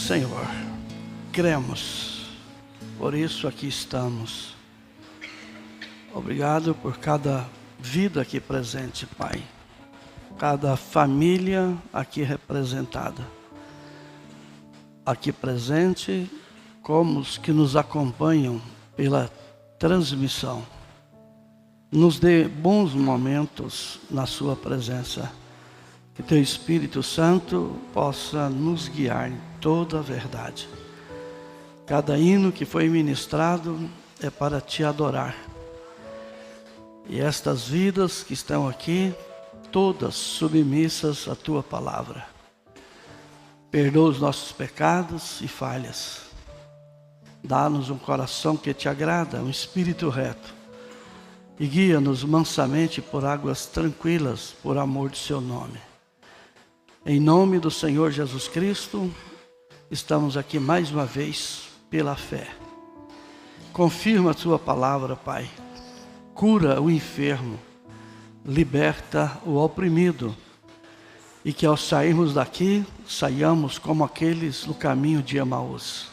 Senhor, cremos, por isso aqui estamos. Obrigado por cada vida aqui presente, Pai. Cada família aqui representada. Aqui presente, como os que nos acompanham pela transmissão. Nos dê bons momentos na sua presença. Que Teu Espírito Santo possa nos guiar em toda a verdade. Cada hino que foi ministrado é para Te adorar. E estas vidas que estão aqui, todas submissas à Tua palavra. Perdoa os nossos pecados e falhas. Dá-nos um coração que Te agrada, um espírito reto. E guia-nos mansamente por águas tranquilas, por amor do Seu nome. Em nome do Senhor Jesus Cristo, estamos aqui mais uma vez pela fé. Confirma a Tua palavra, Pai. Cura o enfermo, liberta o oprimido. E que ao sairmos daqui, saiamos como aqueles no caminho de Emaús.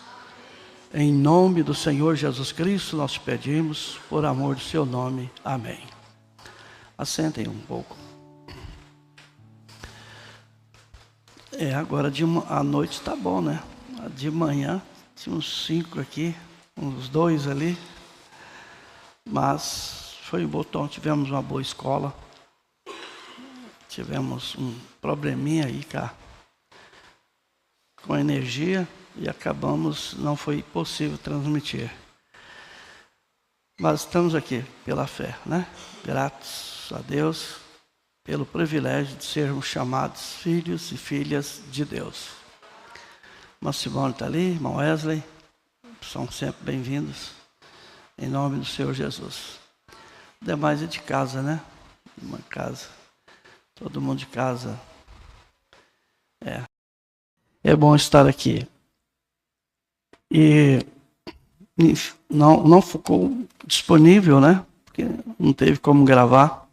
Em nome do Senhor Jesus Cristo, nós pedimos, por amor do Seu nome. Amém. Assentem um pouco. Agora à noite tá bom, né? De manhã, tinha uns 5 aqui, uns 2 ali. Mas foi bom, tivemos uma boa escola. Tivemos um probleminha aí, com energia e acabamos, não foi possível transmitir. Mas estamos aqui pela fé, né? Gratos a Deus pelo privilégio de sermos chamados filhos e filhas de Deus. Irmã Simone está ali, irmão Wesley, são sempre bem-vindos, em nome do Senhor Jesus. O demais é de casa, né? Uma casa, todo mundo de casa. É bom estar aqui. E não ficou disponível, né? Porque não teve como gravar.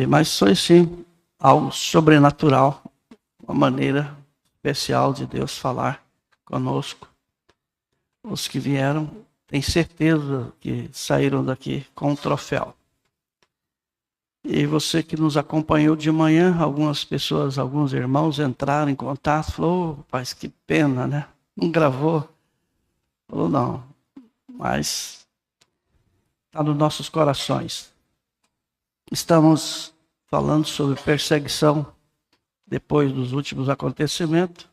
Mas foi sim algo sobrenatural, uma maneira especial de Deus falar conosco. Os que vieram, tenho certeza que saíram daqui com um troféu. E você que nos acompanhou de manhã, algumas pessoas, alguns irmãos entraram em contato, falou, rapaz, que pena, né? Não gravou. Falou, não, mas está nos nossos corações. Estamos falando sobre perseguição depois dos últimos acontecimentos,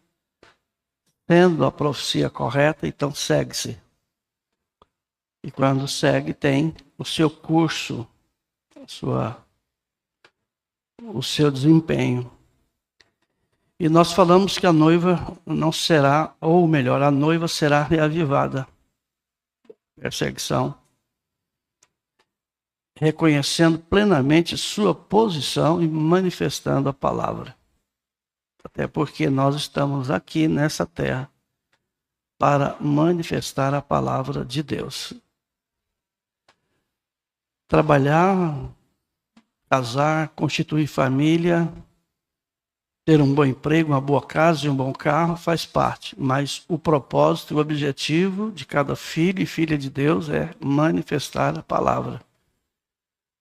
sendo a profecia correta, então segue-se. E quando segue, tem o seu curso, o seu desempenho. E nós falamos que a noiva não será, ou melhor, a noiva será reavivada. Perseguição. Reconhecendo plenamente sua posição e manifestando a palavra. Até porque nós estamos aqui nessa terra para manifestar a palavra de Deus. Trabalhar, casar, constituir família, ter um bom emprego, uma boa casa e um bom carro faz parte. Mas o propósito e o objetivo de cada filho e filha de Deus é manifestar a palavra.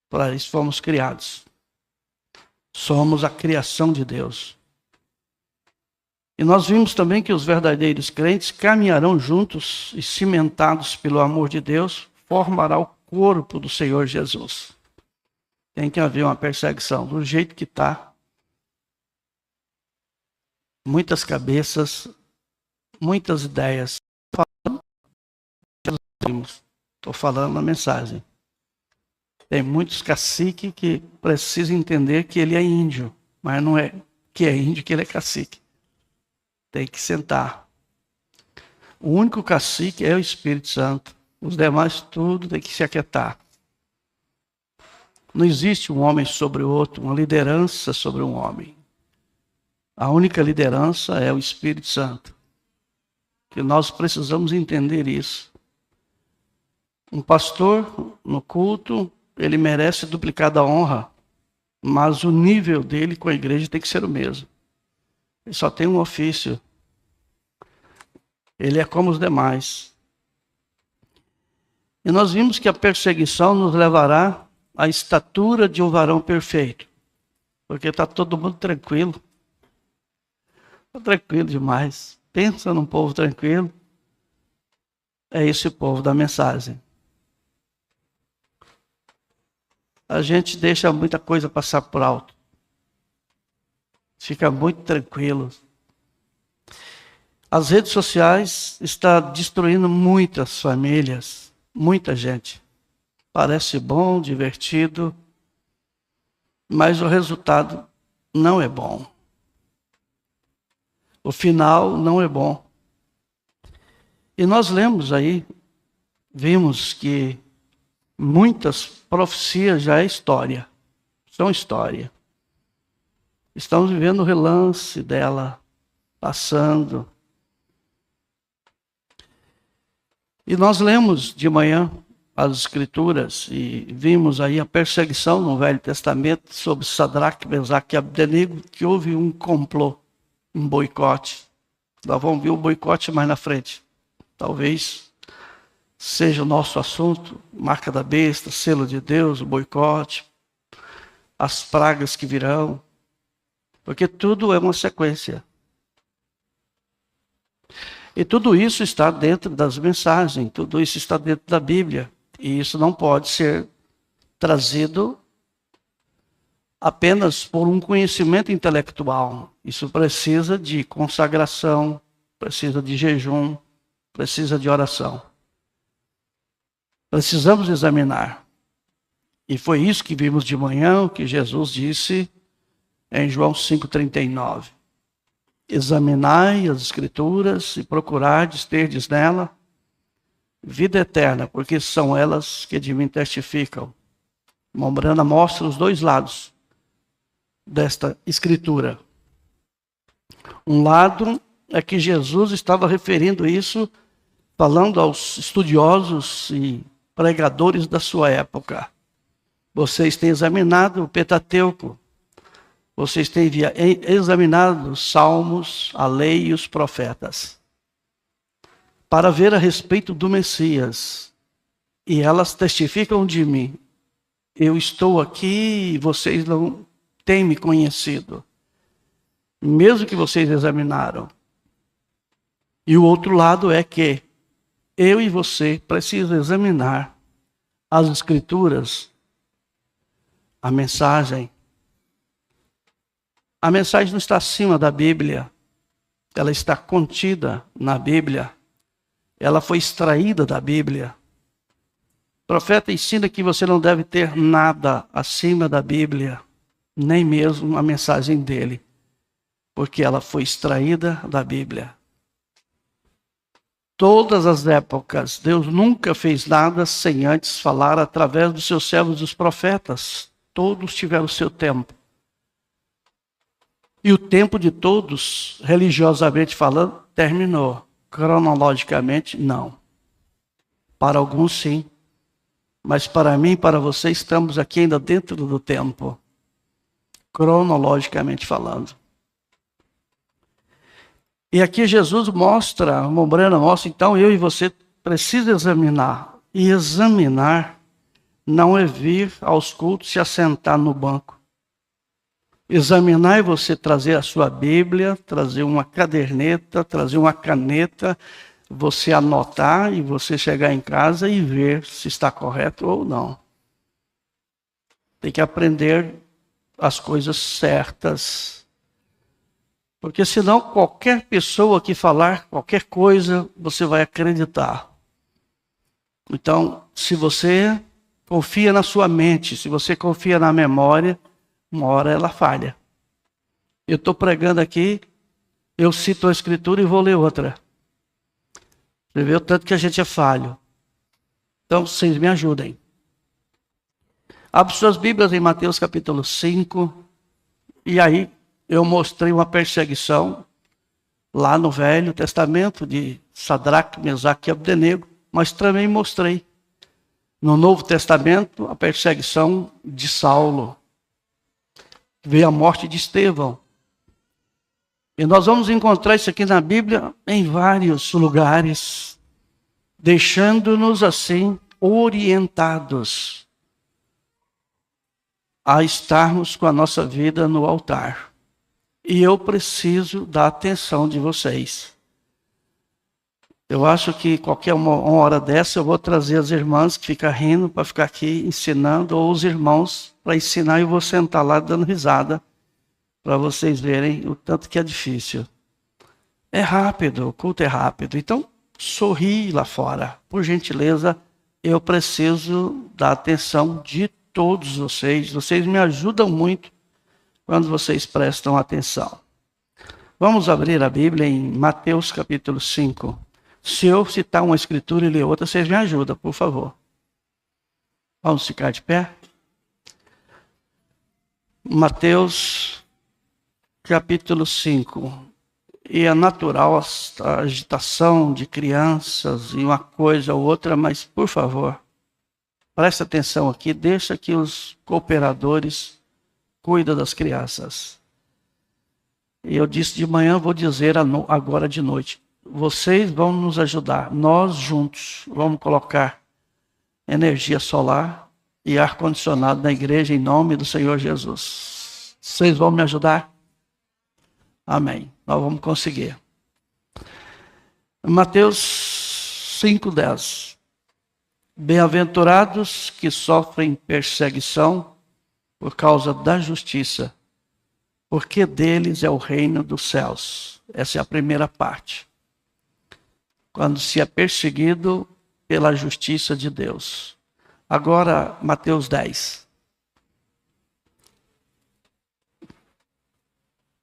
Para isso fomos criados. Somos a criação de Deus. E nós vimos também que os verdadeiros crentes caminharão juntos e cimentados pelo amor de Deus, formará o corpo do Senhor Jesus. Tem que haver uma perseguição. Do jeito que está, muitas cabeças, muitas ideias. Estou falando na mensagem. Tem muitos caciques que precisam entender que ele é índio, mas não é que é índio que ele é cacique. Tem que sentar. O único cacique é o Espírito Santo. Os demais tudo tem que se aquietar. Não existe um homem sobre o outro, uma liderança sobre um homem. A única liderança é o Espírito Santo. Que nós precisamos entender isso. Um pastor no culto, ele merece duplicada honra, mas o nível dele com a igreja tem que ser o mesmo. Ele só tem um ofício. Ele é como os demais. E nós vimos que a perseguição nos levará à estatura de um varão perfeito. Porque está todo mundo tranquilo. Está tranquilo demais. Pensa num povo tranquilo. É esse o povo da mensagem. A gente deixa muita coisa passar por alto. Fica muito tranquilo. As redes sociais estão destruindo muitas famílias, muita gente. Parece bom, divertido, mas o resultado não é bom. O final não é bom. E nós lemos aí, vimos que muitas profecias já é história, são história. Estamos vivendo o relance dela, passando. E nós lemos de manhã as Escrituras e vimos aí a perseguição no Velho Testamento sobre Sadraque, Mesaque e Abdenego, que houve um complô, um boicote. Nós vamos ver o boicote mais na frente. Talvez seja o nosso assunto, marca da besta, selo de Deus, o boicote, as pragas que virão, porque tudo é uma sequência. E tudo isso está dentro das mensagens, tudo isso está dentro da Bíblia. E isso não pode ser trazido apenas por um conhecimento intelectual. Isso precisa de consagração, precisa de jejum, precisa de oração. Precisamos examinar. E foi isso que vimos de manhã, que Jesus disse em João 5,39. Examinai as Escrituras e procurardes terdes nela vida eterna, porque são elas que de mim testificam. Mombrana mostra os dois lados desta Escritura. Um lado é que Jesus estava referindo isso, falando aos estudiosos e pregadores da sua época. Vocês têm examinado o Pentateuco, vocês têm examinado os Salmos, a lei e os profetas, para ver a respeito do Messias. E elas testificam de mim. Eu estou aqui e vocês não têm me conhecido, mesmo que vocês examinaram. E o outro lado é que eu e você precisam examinar as Escrituras, a mensagem. A mensagem não está acima da Bíblia, ela está contida na Bíblia, ela foi extraída da Bíblia. O profeta ensina que você não deve ter nada acima da Bíblia, nem mesmo a mensagem dele, porque ela foi extraída da Bíblia. Todas as épocas, Deus nunca fez nada sem antes falar através dos seus servos, os profetas. Todos tiveram o seu tempo. E o tempo de todos, religiosamente falando, terminou. Cronologicamente, não. Para alguns, sim. Mas para mim e para você, estamos aqui ainda dentro do tempo. Cronologicamente falando. E aqui Jesus mostra, Mombrana mostra, então eu e você precisam examinar. E examinar não é vir aos cultos e assentar no banco. Examinar é você trazer a sua Bíblia, trazer uma caderneta, trazer uma caneta, você anotar e você chegar em casa e ver se está correto ou não. Tem que aprender as coisas certas. Porque senão qualquer pessoa que falar qualquer coisa, você vai acreditar. Então, se você confia na sua mente, se você confia na memória, uma hora ela falha. Eu estou pregando aqui, eu cito a Escritura e vou ler outra. Você vê o tanto que a gente é falho. Então, vocês me ajudem. Abra suas Bíblias em Mateus capítulo 5. E aí, eu mostrei uma perseguição lá no Velho Testamento de Sadraque, Mesaque e Abdenego. Mas também mostrei no Novo Testamento a perseguição de Saulo. Veio a morte de Estevão. E nós vamos encontrar isso aqui na Bíblia em vários lugares, deixando-nos assim orientados a estarmos com a nossa vida no altar. E eu preciso da atenção de vocês. Eu acho que qualquer uma hora dessa eu vou trazer as irmãs que ficam rindo para ficar aqui ensinando, ou os irmãos para ensinar, e eu vou sentar lá dando risada para vocês verem o tanto que é difícil. É rápido, o culto é rápido. Então, sorri lá fora. Por gentileza, eu preciso da atenção de todos vocês. Vocês me ajudam muito quando vocês prestam atenção. Vamos abrir a Bíblia em Mateus capítulo 5. Se eu citar uma escritura e ler outra, vocês me ajudam, por favor. Vamos ficar de pé? Mateus capítulo 5. E é natural a agitação de crianças e uma coisa ou outra, mas, por favor, preste atenção aqui, deixa que os cooperadores cuidem das crianças. E eu disse de manhã, vou dizer agora de noite. Vocês vão nos ajudar, nós juntos vamos colocar energia solar e ar-condicionado na igreja em nome do Senhor Jesus. Vocês vão me ajudar? Amém. Nós vamos conseguir. Mateus 5:10. Bem-aventurados que sofrem perseguição por causa da justiça, porque deles é o reino dos céus. Essa é a primeira parte. Quando se é perseguido pela justiça de Deus. Agora, Mateus 10.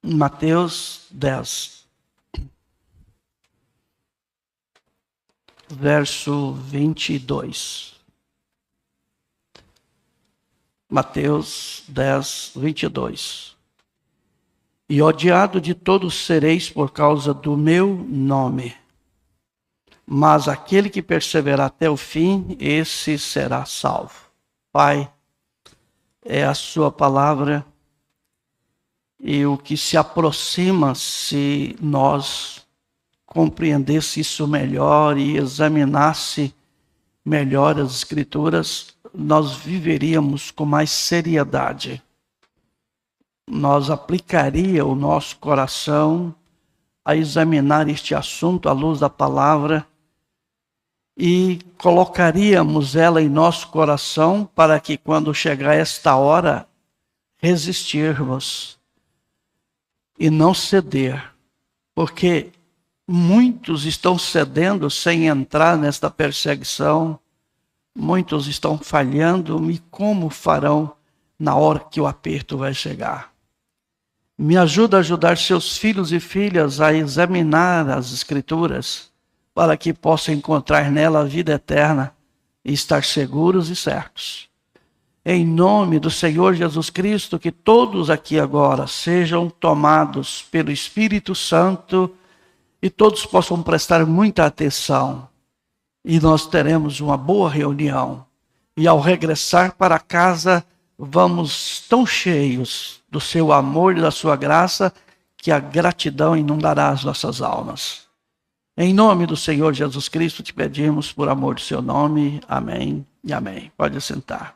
Mateus 10. Verso 22. Mateus 10, 22. E odiado de todos sereis por causa do meu nome. Mas aquele que perseverar até o fim, esse será salvo. Pai, é a sua palavra, e o que se aproxima, se nós compreendesse isso melhor e examinasse melhor as Escrituras, nós viveríamos com mais seriedade. Nós aplicaria o nosso coração a examinar este assunto à luz da palavra e colocaríamos ela em nosso coração para que quando chegar esta hora, resistirmos e não ceder, porque muitos estão cedendo sem entrar nesta perseguição, muitos estão falhando, e como farão na hora que o aperto vai chegar? Me ajuda a ajudar seus filhos e filhas a examinar as Escrituras, para que possam encontrar nela a vida eterna e estar seguros e certos. Em nome do Senhor Jesus Cristo, que todos aqui agora sejam tomados pelo Espírito Santo e todos possam prestar muita atenção. E nós teremos uma boa reunião. E ao regressar para casa, vamos tão cheios do seu amor e da sua graça, que a gratidão inundará as nossas almas. Em nome do Senhor Jesus Cristo, te pedimos por amor do seu nome. Amém e amém. Pode sentar.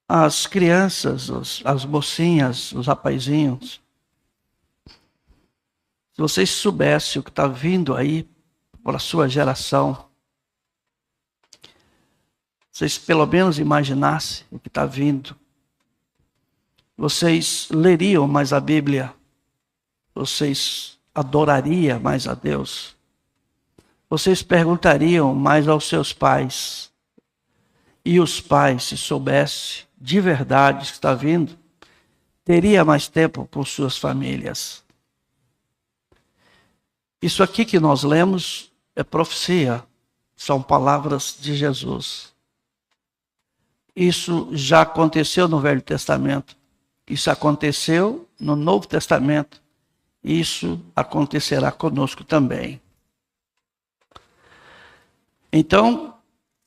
As crianças, as mocinhas, os rapazinhos, se vocês soubessem o que está vindo aí para a sua geração, vocês pelo menos imaginassem o que está vindo, vocês leriam mais a Bíblia, vocês adorariam mais a Deus, vocês perguntariam mais aos seus pais, e os pais, se soubessem de verdade que está vindo, teria mais tempo com suas famílias. Isso aqui que nós lemos é profecia, são palavras de Jesus. Isso já aconteceu no Velho Testamento, isso aconteceu no Novo Testamento, isso acontecerá conosco também. Então,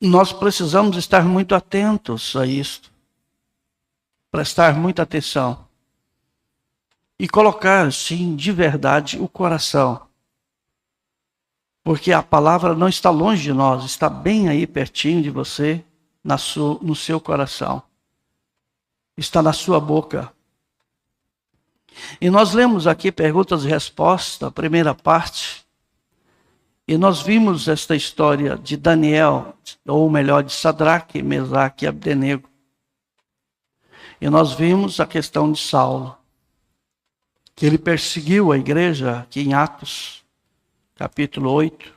nós precisamos estar muito atentos a isto, prestar muita atenção. e colocar, sim, de verdade, o coração. Porque a palavra não está longe de nós, está bem aí pertinho de você, no seu coração. Está na sua boca. E nós lemos aqui perguntas e respostas, a primeira parte, e nós vimos esta história de Daniel, ou melhor, de Sadraque, Mesaque e Abdenego. E nós vimos a questão de Saulo, que ele perseguiu a igreja aqui em Atos, capítulo 8.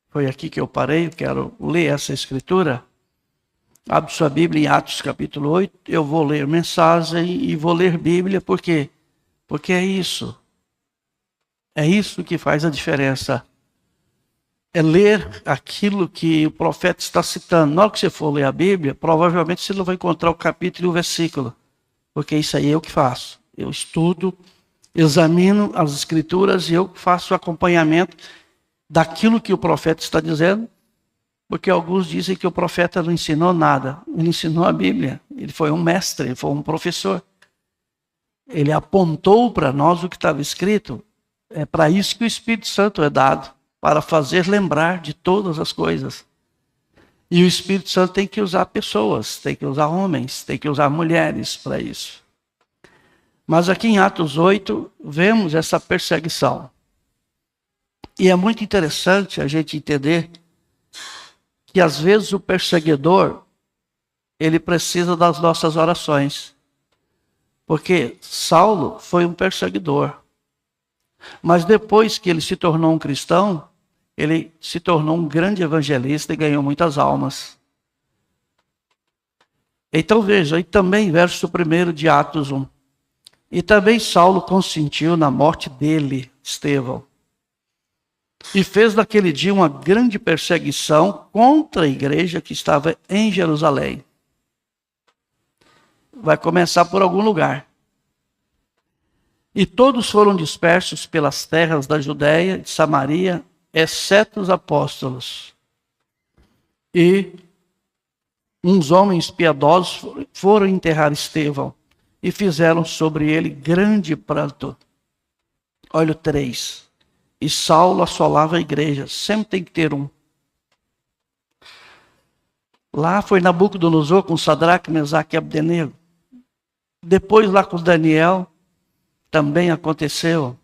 Foi aqui que eu parei, eu quero ler essa escritura. Abre sua Bíblia em Atos, capítulo 8. Eu vou ler mensagem e vou ler Bíblia, por quê? Porque é isso. É isso que faz a diferença. É ler aquilo que o profeta está citando. Na hora que você for ler a Bíblia, provavelmente você não vai encontrar o capítulo e o versículo. Porque isso aí é o que faço. Eu estudo, examino as escrituras e eu faço o acompanhamento daquilo que o profeta está dizendo. Porque alguns dizem que o profeta não ensinou nada. Ele ensinou a Bíblia. Ele foi um mestre, ele foi um professor. Ele apontou para nós o que estava escrito. É para isso que o Espírito Santo é dado. Para fazer lembrar de todas as coisas. E o Espírito Santo tem que usar pessoas, tem que usar homens, tem que usar mulheres para isso. Mas aqui em Atos 8, vemos essa perseguição. E é muito interessante a gente entender que às vezes o perseguidor, ele precisa das nossas orações. Porque Saulo foi um perseguidor. Mas depois que ele se tornou um cristão, ele se tornou um grande evangelista e ganhou muitas almas. Então veja, e também verso 1 de Atos 1. E também Saulo consentiu na morte dele, Estevão. E fez naquele dia uma grande perseguição contra a igreja que estava em Jerusalém. Vai começar por algum lugar. E todos foram dispersos pelas terras da Judéia e de Samaria, exceto os apóstolos. E uns homens piedosos foram enterrar Estevão e fizeram sobre ele grande pranto. Olha o 3. E Saulo assolava a igreja. Sempre tem que ter um. Lá foi Nabucodonosor com Sadraque, Mesaque e Abdenego. Depois lá com Daniel também aconteceu.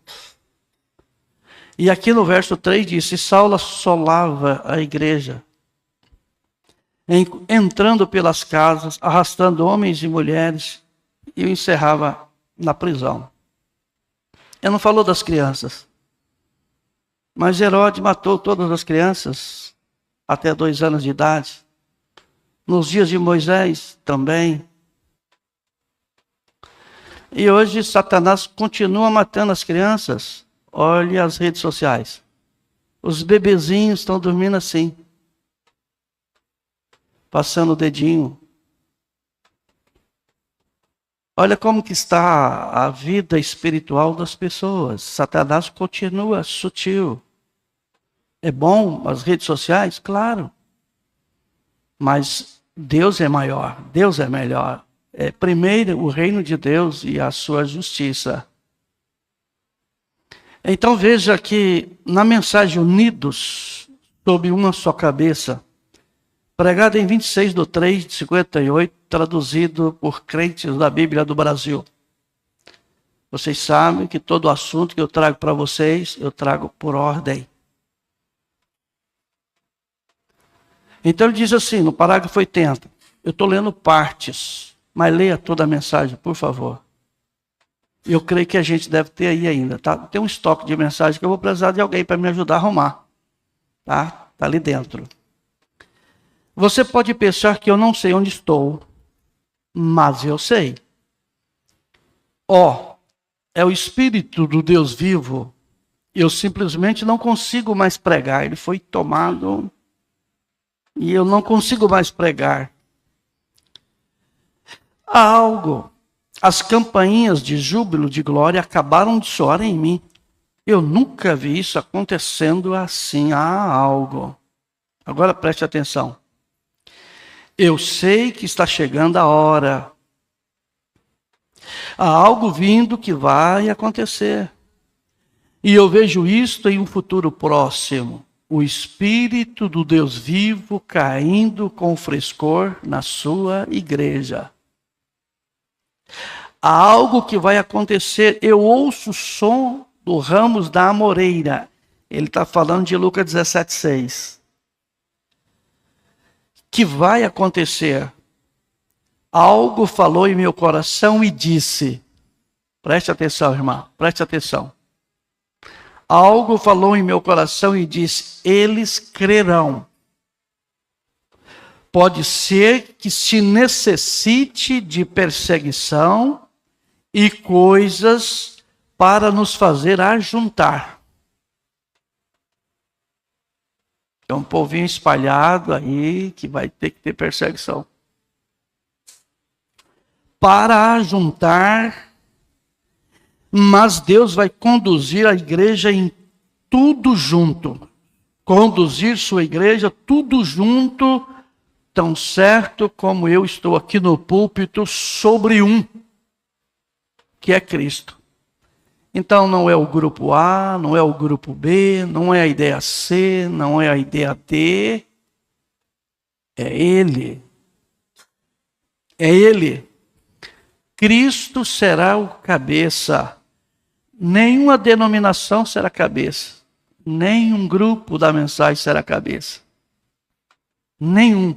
E aqui no verso 3 diz, e Saulo assolava a igreja, entrando pelas casas, arrastando homens e mulheres, e o encerrava na prisão. Ele não falou das crianças. Mas Herodes matou todas as crianças até 2 anos de idade. Nos dias de Moisés também. E hoje Satanás continua matando as crianças. Olhe as redes sociais. Os bebezinhos estão dormindo assim. Passando o dedinho. Olha como que está a vida espiritual das pessoas. Satanás continua sutil. É bom as redes sociais? Claro. Mas Deus é maior, Deus é melhor. É primeiro o reino de Deus e a sua justiça. Então veja que na mensagem Unidos sob uma só cabeça, pregada em 26/3/58, traduzido por crentes da Bíblia do Brasil. Vocês sabem que todo assunto que eu trago para vocês, eu trago por ordem. Então ele diz assim, no parágrafo 80, eu estou lendo partes, mas leia toda a mensagem, por favor. Eu creio que a gente deve ter aí ainda, tá? Tem um estoque de mensagem que eu vou precisar de alguém para me ajudar a arrumar, tá? Tá ali dentro. Você pode pensar que eu não sei onde estou, mas eu sei. É o Espírito do Deus vivo. Eu simplesmente não consigo mais pregar. Ele foi tomado e eu não consigo mais pregar. Há algo. As campainhas de júbilo, de glória, acabaram de soar em mim. Eu nunca vi isso acontecendo assim. Há algo. Agora preste atenção. Eu sei que está chegando a hora. Há algo vindo que vai acontecer. E eu vejo isto em um futuro próximo. O Espírito do Deus vivo caindo com frescor na sua igreja. Há algo que vai acontecer. Eu ouço o som do ramos da amoreira. Ele está falando de Lucas 17,6. Que vai acontecer. Algo falou em meu coração e disse. Preste atenção, irmã, preste atenção. Algo falou em meu coração e disse, eles crerão. Pode ser que se necessite de perseguição e coisas para nos fazer ajuntar. É um povinho espalhado aí que vai ter que ter perseguição. Para ajuntar, mas Deus vai conduzir a igreja em tudo junto. Conduzir sua igreja tudo junto, tão certo como eu estou aqui no púlpito sobre um, que é Cristo. Então não é o grupo A, não é o grupo B, não é a ideia C, não é a ideia D. É Ele. É Ele. Cristo será o cabeça. Nenhuma denominação será cabeça. Nenhum grupo da mensagem será cabeça. Nenhum.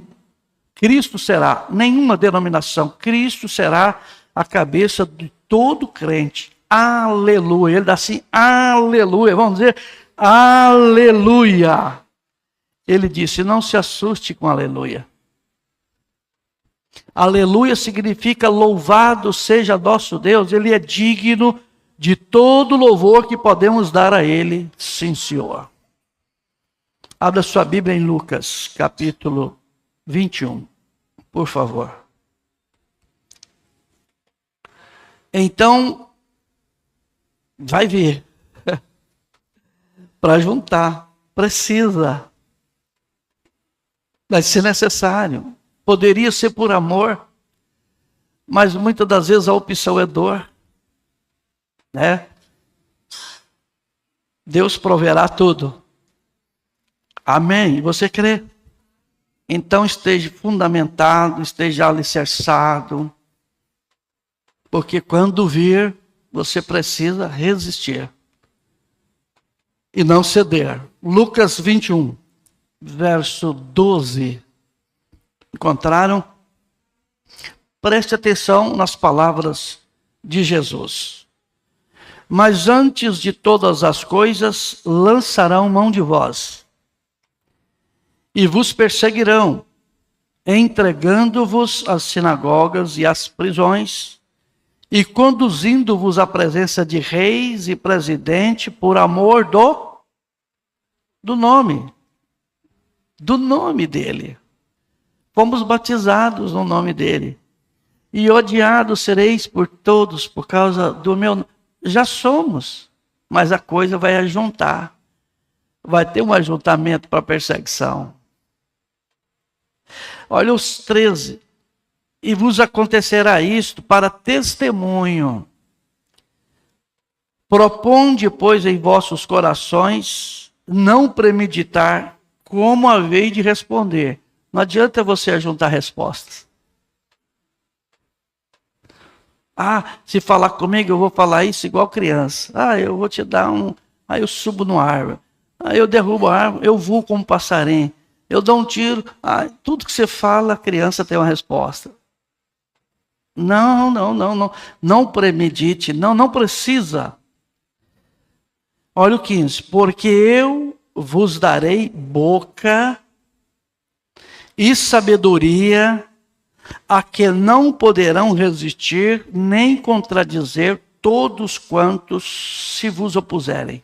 Cristo será, nenhuma denominação. Cristo será a cabeça de todo crente. Aleluia. Ele dá assim, aleluia. Vamos dizer, aleluia. Ele disse, não se assuste com aleluia. Aleluia significa louvado seja nosso Deus. Ele é digno de todo louvor que podemos dar a Ele. Sim, Senhor. Abra sua Bíblia em Lucas, capítulo 21, por favor. Então, vai ver. Para juntar, precisa. Vai ser necessário. Poderia ser por amor, mas muitas das vezes a opção é dor. Né? Deus proverá tudo. Amém? Você crê? Então esteja fundamentado, esteja alicerçado, porque quando vir, você precisa resistir e não ceder. Lucas 21, verso 12. Encontraram? Preste atenção nas palavras de Jesus. Mas antes de todas as coisas, lançarão mão de vós, e vos perseguirão, entregando-vos às sinagogas e às prisões, e conduzindo-vos à presença de reis e presidente, por amor do nome dele. Fomos batizados no nome dele. E odiados sereis por todos por causa do meu nome. Já somos, mas a coisa vai ajuntar. Vai ter um ajuntamento para perseguição. Olha os 13. E vos acontecerá isto para testemunho. Proponde, pois, em vossos corações, não premeditar como haveis de responder. Não adianta você ajuntar respostas. Se falar comigo, eu vou falar isso igual criança. Eu vou te dar um... eu subo no árvore. Eu derrubo a árvore, eu voo como passarinho. Eu dou um tiro. Tudo que você fala, a criança tem uma resposta. Não. Não premedite, não precisa. Olha o 15. Porque eu vos darei boca e sabedoria a que não poderão resistir nem contradizer todos quantos se vos opuserem.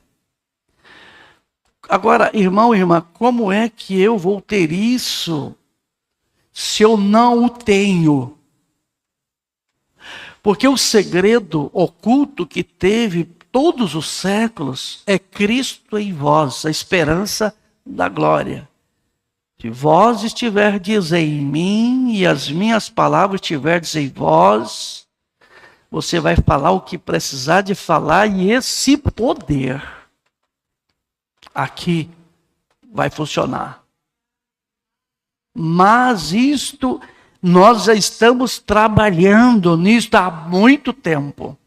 Agora, irmão e irmã, como é que eu vou ter isso se eu não o tenho? Porque o segredo oculto que teve todos os séculos é Cristo em vós, a esperança da glória. Se vós estiverdes em mim e as minhas palavras estiverdes em vós, você vai falar o que precisar de falar e esse poder aqui vai funcionar. Mas isto, nós já estamos trabalhando nisto há muito tempo.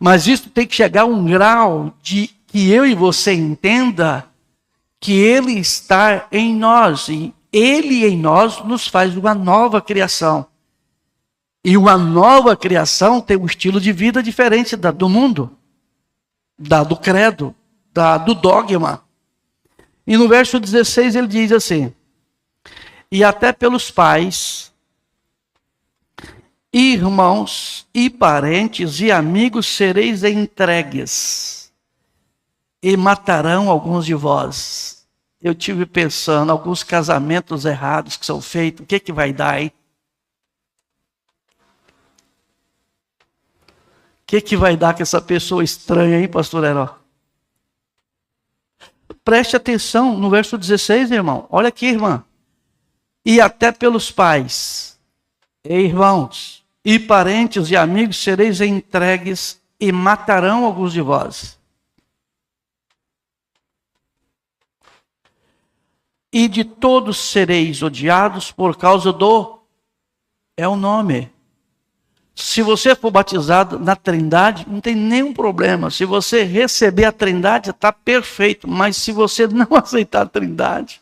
Mas isso tem que chegar a um grau de que eu e você entenda que Ele está em nós. E Ele em nós nos faz uma nova criação. E uma nova criação tem um estilo de vida diferente do mundo, do credo, do dogma. E no verso 16 ele diz assim: e até pelos pais, irmãos e parentes e amigos sereis entregues, e matarão alguns de vós. Eu tive pensando, alguns casamentos errados que são feitos, o que vai dar, hein? O que vai dar com essa pessoa estranha, hein, pastor Heró? Preste atenção no verso 16, irmão. Olha aqui, irmã. E até pelos pais, e irmãos, e parentes e amigos sereis entregues e matarão alguns de vós. E de todos sereis odiados por causa do... é o nome. Se você for batizado na Trindade, não tem nenhum problema. Se você receber a Trindade, está perfeito. Mas se você não aceitar a Trindade,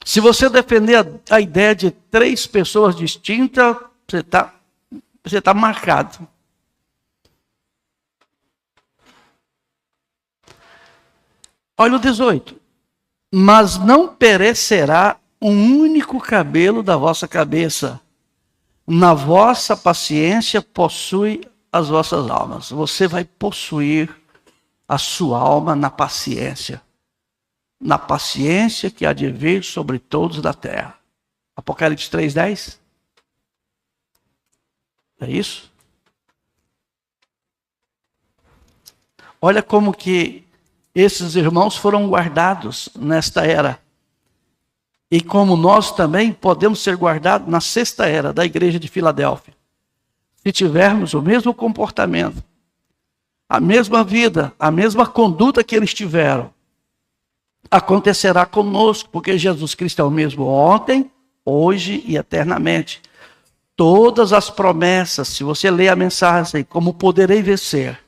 se você defender a ideia de 3 pessoas distintas, você tá marcado. Olha o 18. Mas não perecerá um único cabelo da vossa cabeça. Na vossa paciência possui as vossas almas. Você vai possuir a sua alma na paciência. Na paciência que há de vir sobre todos da terra. Apocalipse 3:10. É isso? Olha como que esses irmãos foram guardados nesta era. E como nós também podemos ser guardados na 6ª era da igreja de Filadélfia. Se tivermos o mesmo comportamento, a mesma vida, a mesma conduta que eles tiveram, acontecerá conosco, porque Jesus Cristo é o mesmo ontem, hoje e eternamente. Todas as promessas, se você ler a mensagem, como poderei vencer,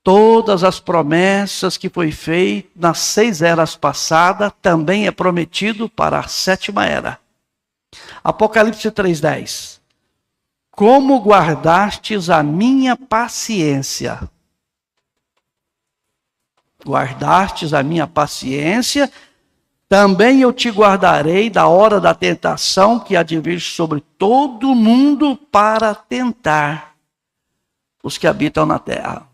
todas as promessas que foi feito nas 6 eras passadas, também é prometido para a 7ª era. Apocalipse 3:10. Como guardastes a minha paciência? Guardastes a minha paciência, também eu te guardarei da hora da tentação que há de vir sobre todo mundo para tentar os que habitam na terra.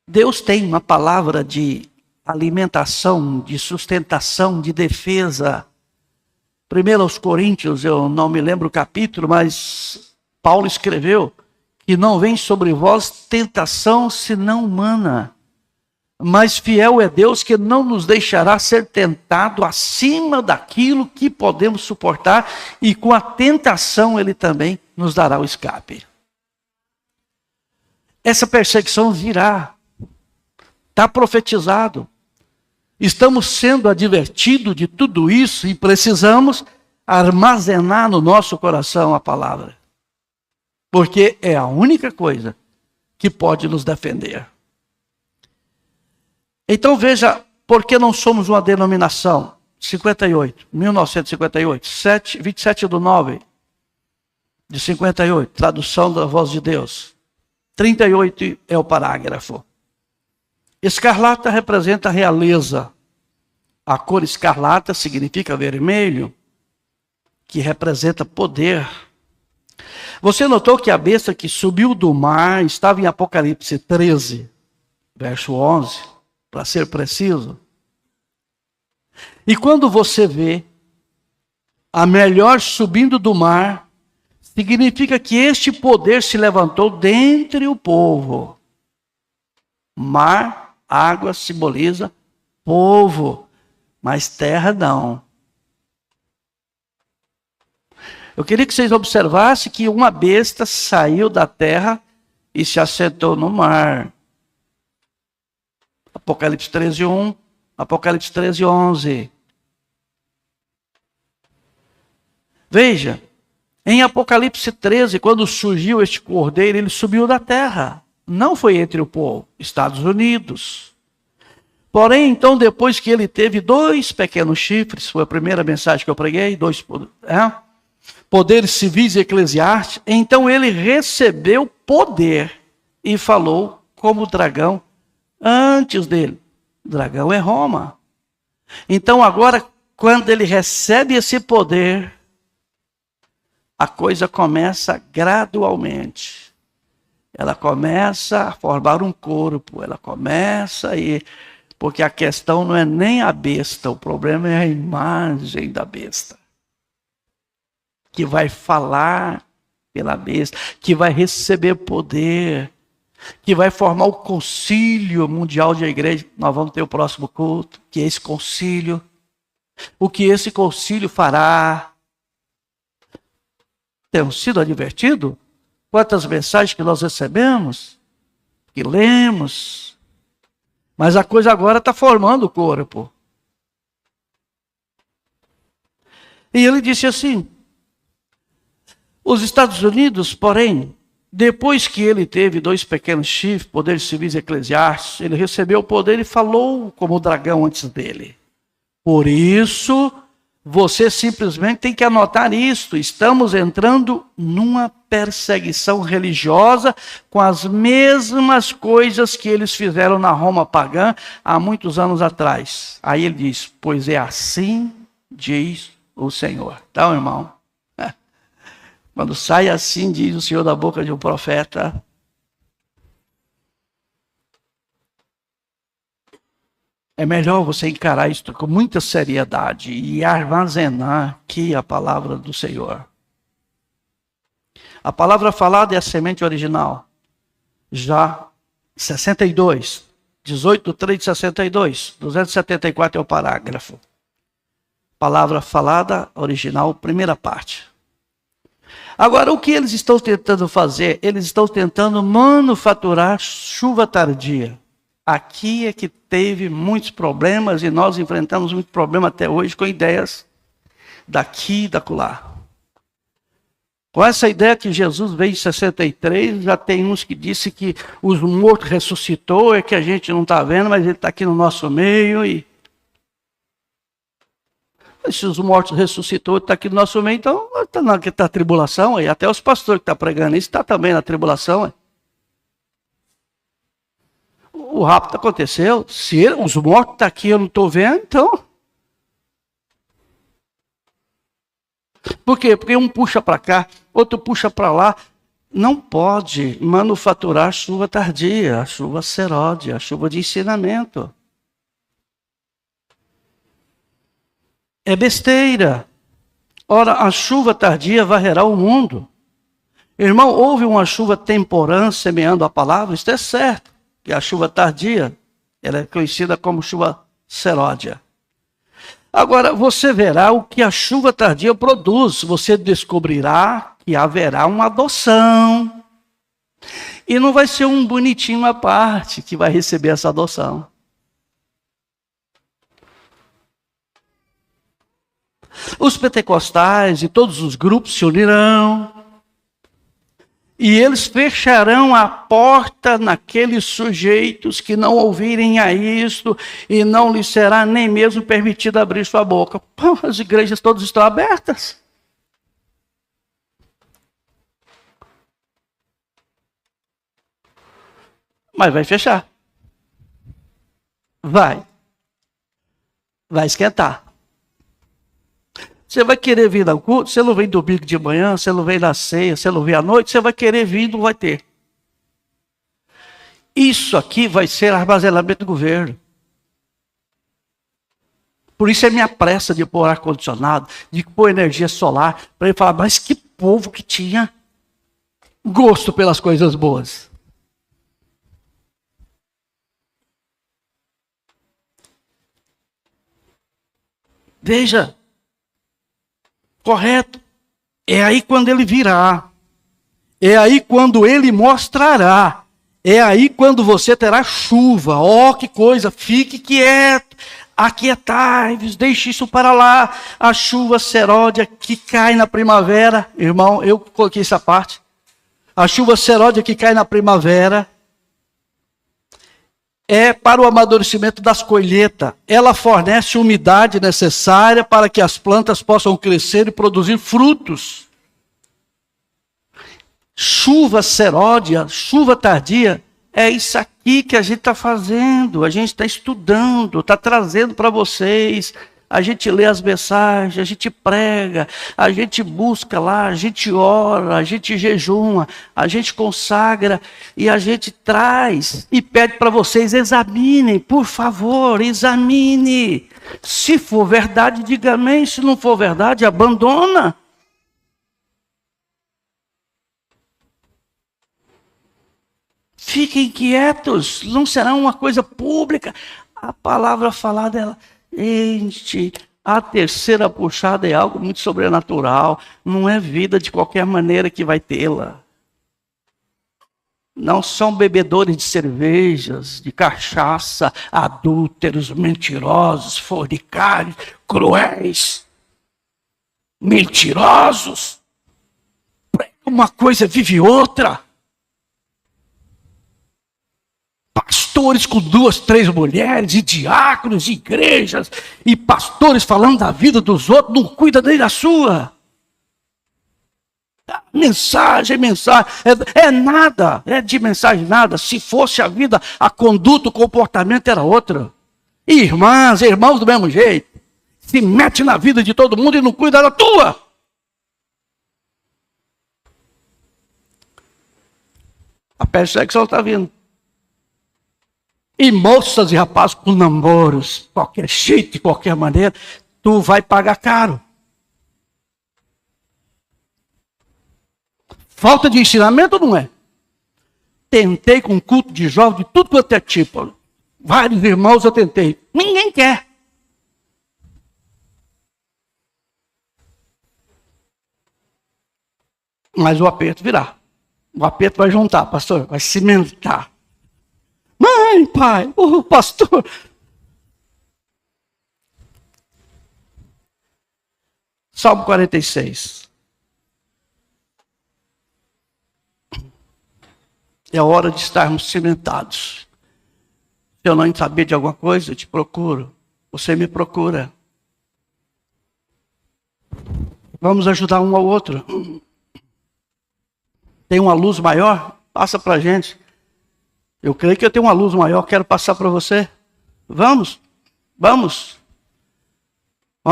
Deus tem uma palavra de alimentação, de sustentação, de defesa. 1 aos Coríntios, eu não me lembro o capítulo, mas Paulo escreveu que não vem sobre vós tentação senão humana. Mas fiel é Deus que não nos deixará ser tentado acima daquilo que podemos suportar, e com a tentação Ele também nos dará o escape. Essa perseguição virá. Está profetizado. Estamos sendo advertidos de tudo isso e precisamos armazenar no nosso coração a palavra. Porque é a única coisa que pode nos defender. Então veja, por que não somos uma denominação? 1958, 27/9 de 58, tradução da Voz de Deus. 38 é o parágrafo. Escarlata representa a realeza. A cor escarlata significa vermelho, que representa poder. Você notou que a besta que subiu do mar estava em Apocalipse 13, verso 11, para ser preciso. E quando você vê a melhor subindo do mar, significa que este poder se levantou dentre o povo. Mar, água simboliza povo. mas terra não. Eu queria que vocês observassem que uma besta saiu da terra e se assentou no mar. Apocalipse 13:1, Apocalipse 13:11. Veja, em Apocalipse 13, quando surgiu este cordeiro, ele subiu da terra. Não foi entre o povo, Estados Unidos. Porém, então, depois que ele teve 2 pequenos chifres, foi a primeira mensagem que eu preguei, 2 poderes civis e eclesiásticos, então ele recebeu poder e falou como dragão antes dele. O dragão é Roma. Então agora, quando ele recebe esse poder, a coisa começa gradualmente. Ela começa a formar um corpo, ela começa a ir, porque a questão não é nem a besta, o problema é a imagem da besta, que vai falar pela besta, que vai receber poder, que vai formar o concílio mundial de igreja. Nós vamos ter o próximo culto, que é esse concílio. O que esse concílio fará? Temos sido advertidos? Quantas mensagens que nós recebemos, que lemos, mas a coisa agora está formando o corpo. E ele disse assim, os Estados Unidos, porém, depois que ele teve 2 pequenos chifres, poderes civis e eclesiásticos, ele recebeu o poder e falou como o dragão antes dele. Por isso, você simplesmente tem que anotar isto. Estamos entrando numa perseguição religiosa com as mesmas coisas que eles fizeram na Roma pagã há muitos anos atrás. Aí ele diz, pois é assim diz o Senhor. Então, irmão, quando sai assim, diz o Senhor da boca de um profeta, é melhor você encarar isso com muita seriedade e armazenar aqui a palavra do Senhor. A palavra falada é a semente original. Já 62, 18:3 de 62, 274 é o parágrafo. Palavra falada, original, primeira parte. Agora, o que eles estão tentando fazer? Eles estão tentando manufaturar chuva tardia. Aqui é que teve muitos problemas e nós enfrentamos muito problema até hoje com ideias daqui e dacolá. Com essa ideia que Jesus veio em 63, já tem uns que disse que os mortos ressuscitou, é que a gente não está vendo, mas ele está aqui no nosso meio. Se os mortos ressuscitou, está aqui no nosso meio, então está na tribulação. E até os pastores que estão pregando isso estão também na tribulação. O rapto aconteceu. Se os mortos estão aqui, eu não estou vendo, então. Por quê? Porque um puxa para cá, outro puxa para lá. Não pode manufaturar chuva tardia, a chuva seródia, a chuva de ensinamento. É besteira. Ora, a chuva tardia varrerá o mundo. Irmão, houve uma chuva temporã semeando a palavra, isso é certo. Que a chuva tardia, ela é conhecida como chuva seródia. Agora, você verá o que a chuva tardia produz. Você descobrirá que haverá uma adoção. E não vai ser um bonitinho à parte que vai receber essa adoção. Os pentecostais e todos os grupos se unirão. E eles fecharão a porta naqueles sujeitos que não ouvirem a isto e não lhes será nem mesmo permitido abrir sua boca. Pô, as igrejas todas estão abertas. Mas vai fechar. Vai esquentar. Você vai querer vir ao culto, você não vem domingo de manhã, você não vem na ceia, você não vem à noite, você vai querer vir e não vai ter. Isso aqui vai ser armazenamento do governo. Por isso é minha pressa de pôr ar-condicionado, de pôr energia solar, para ele falar, mas que povo que tinha gosto pelas coisas boas. Veja, correto. É aí quando ele virá. É aí quando ele mostrará. É aí quando você terá chuva. Oh, que coisa! Fique quieto. Aquietai-vos, deixe isso para lá. A chuva seródia que cai na primavera. Irmão, eu coloquei essa parte. A chuva seródia que cai na primavera é para o amadurecimento das colheitas. Ela fornece a umidade necessária para que as plantas possam crescer e produzir frutos. Chuva seródia, chuva tardia, é isso aqui que a gente está fazendo. A gente está estudando, está trazendo para vocês. A gente lê as mensagens, a gente prega, a gente busca lá, a gente ora, a gente jejuma, a gente consagra e a gente traz e pede para vocês: examinem, por favor, examine. Se for verdade, diga amém. Se não for verdade, abandona. Fiquem quietos, não será uma coisa pública. A palavra falada, ela enche. A terceira puxada é algo muito sobrenatural. Não é vida de qualquer maneira que vai tê-la. Não são bebedores de cervejas, de cachaça, adúlteros, mentirosos, fornicários, cruéis, mentirosos. Uma coisa vive outra. Pastores com 2, 3 mulheres, e diáconos, e igrejas, e pastores falando da vida dos outros, não cuida nem da sua. Mensagem, é nada, é de mensagem nada. Se fosse a vida, a conduta, o comportamento era outra. Irmãs, irmãos do mesmo jeito, se mete na vida de todo mundo e não cuida da tua. A perseguição está vindo. E moças e rapazes com namoros, qualquer jeito, de qualquer maneira, tu vai pagar caro. Falta de ensinamento não é? Tentei com culto de jovem, de tudo quanto é tipo. Vários irmãos eu tentei. Ninguém quer. Mas o aperto virá. O aperto vai juntar, pastor, vai cimentar. Mãe, pai, o pastor. Salmo 46. É hora de estarmos cimentados. Se eu não saber de alguma coisa, eu te procuro. Você me procura. Vamos ajudar um ao outro. Tem uma luz maior? Passa para a gente. Eu creio que eu tenho uma luz maior, quero passar para você. Vamos. Vamos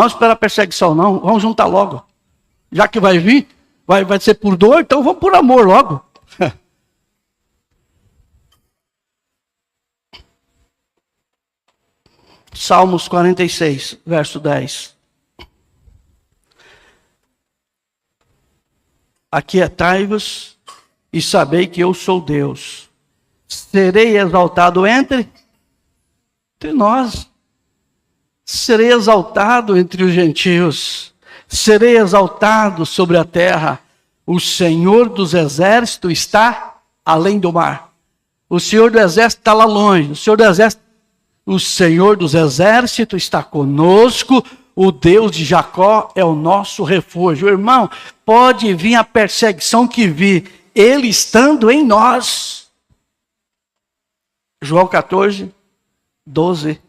esperar a perseguição, não. Vamos juntar logo. Já que vai vir, vai ser por dor, então vamos por amor logo. Salmos 46, verso 10. Aquietai-vos e sabei que eu sou Deus. Serei exaltado entre nós. Serei exaltado entre os gentios. Serei exaltado sobre a terra. O Senhor dos exércitos está além do mar. O Senhor do exército está lá longe. O Senhor dos exércitos está conosco. O Deus de Jacó é o nosso refúgio. Irmão, pode vir a perseguição que vir, Ele estando em nós. João 14, 12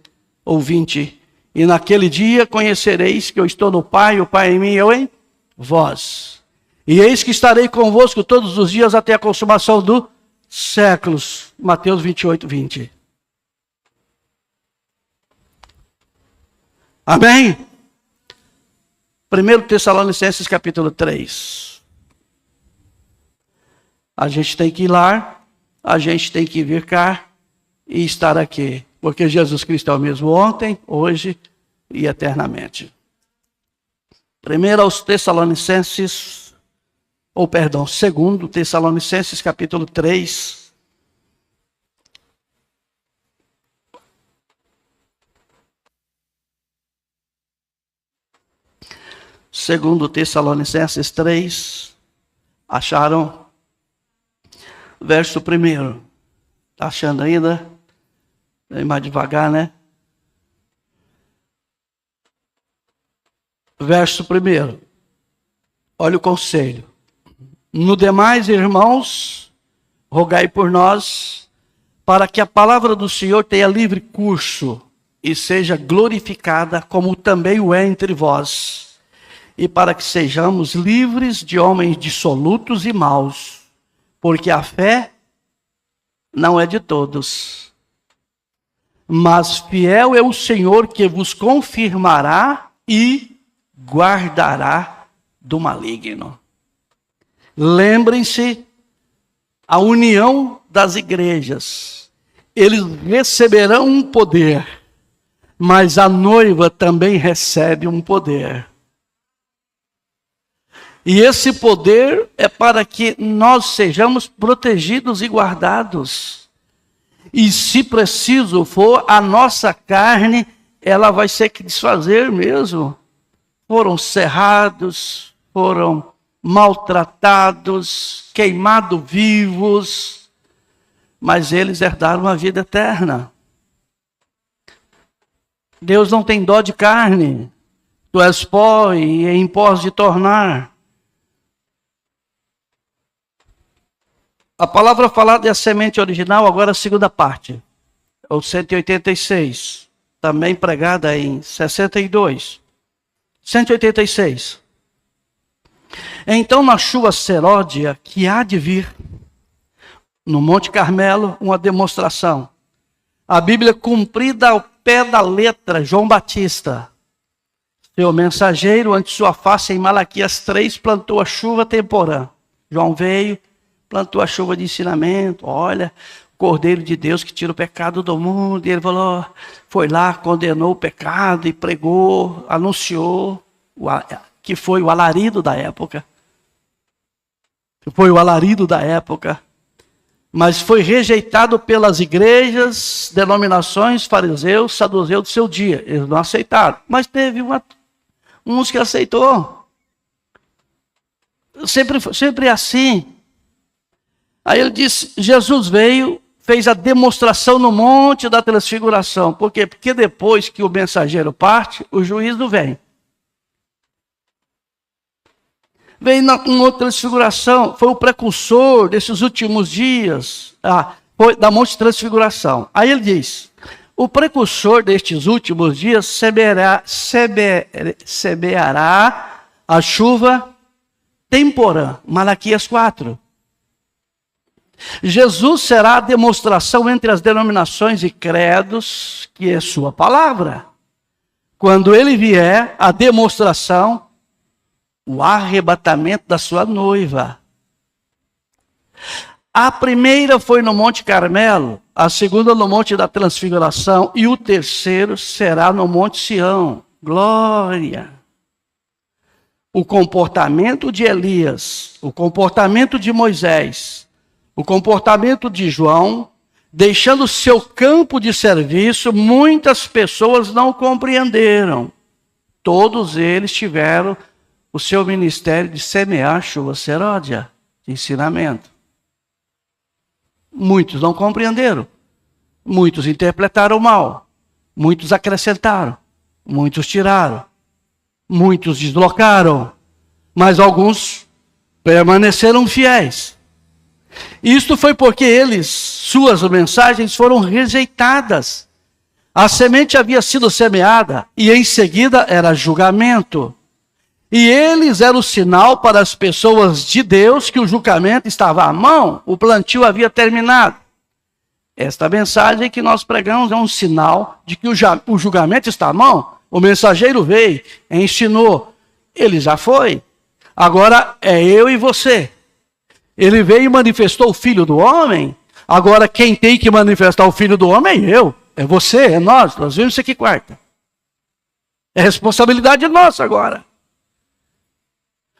ou 20. E naquele dia conhecereis que eu estou no Pai, o Pai em mim e eu em vós. E eis que estarei convosco todos os dias até a consumação dos séculos. Mateus 28, 20. Amém? 1 Tessalonicenses capítulo 3. A gente tem que ir lá, a gente tem que vir cá e estar aqui. Porque Jesus Cristo é o mesmo ontem, hoje e eternamente. 2 Tessalonicenses capítulo 3. Segundo Tessalonicenses 3, acharam? Verso 1. Está achando ainda? Vem mais devagar, né? Verso 1. Olha o conselho. No demais, irmãos, rogai por nós, para que a palavra do Senhor tenha livre curso e seja glorificada, como também o é entre vós, e para que sejamos livres de homens dissolutos e maus, porque a fé não é de todos. Mas fiel é o Senhor que vos confirmará e guardará do maligno. Lembrem-se a união das igrejas. Eles receberão um poder, mas a noiva também recebe um poder. E esse poder é para que nós sejamos protegidos e guardados. E se preciso for, a nossa carne, ela vai ser que desfazer mesmo. Foram cerrados, foram maltratados, queimados vivos, mas eles herdaram a vida eterna. Deus não tem dó de carne. Tu és pó e em pó de tornar. A palavra falada é a semente original, agora a segunda parte. O 186. Também pregada em 62. 186. Então, na chuva seródia que há de vir, no Monte Carmelo, uma demonstração. A Bíblia cumprida ao pé da letra, João Batista. Seu mensageiro, ante sua face, em Malaquias 3, plantou a chuva temporã. João veio, plantou a chuva de ensinamento. Olha, o Cordeiro de Deus que tira o pecado do mundo. E ele falou, foi lá, condenou o pecado e pregou, anunciou, que foi o alarido da época. Foi o alarido da época. Mas foi rejeitado pelas igrejas, denominações, fariseus, saduceus do seu dia. Eles não aceitaram. Mas teve uns que aceitou. Sempre assim. Aí ele disse, Jesus veio, fez a demonstração no Monte da Transfiguração. Por quê? Porque depois que o mensageiro parte, o juízo vem. Veio uma outra transfiguração, foi o precursor desses últimos dias, foi da Monte de Transfiguração. Aí ele diz, o precursor destes últimos dias semeará a chuva temporã, Malaquias 4. Jesus será a demonstração entre as denominações e credos, que é sua palavra. Quando ele vier, a demonstração, o arrebatamento da sua noiva. A primeira foi no Monte Carmelo, a segunda no Monte da Transfiguração e o terceiro será no Monte Sião. Glória! O comportamento de Elias, o comportamento de Moisés, o comportamento de João, deixando seu campo de serviço, muitas pessoas não compreenderam. Todos eles tiveram o seu ministério de semear chuva seródia, de ensinamento. Muitos não compreenderam. Muitos interpretaram mal. Muitos acrescentaram. Muitos tiraram. Muitos deslocaram. Mas alguns permaneceram fiéis. Isto foi porque suas mensagens foram rejeitadas. A semente havia sido semeada e em seguida era julgamento. E eles eram o sinal para as pessoas de Deus que o julgamento estava à mão, o plantio havia terminado. Esta mensagem que nós pregamos é um sinal de que o julgamento está à mão. O mensageiro veio, ensinou, ele já foi. Agora é eu e você. Ele veio e manifestou o Filho do Homem. Agora quem tem que manifestar o Filho do Homem é eu, é você, é nós. Nós vimos isso aqui quarta. É responsabilidade nossa agora.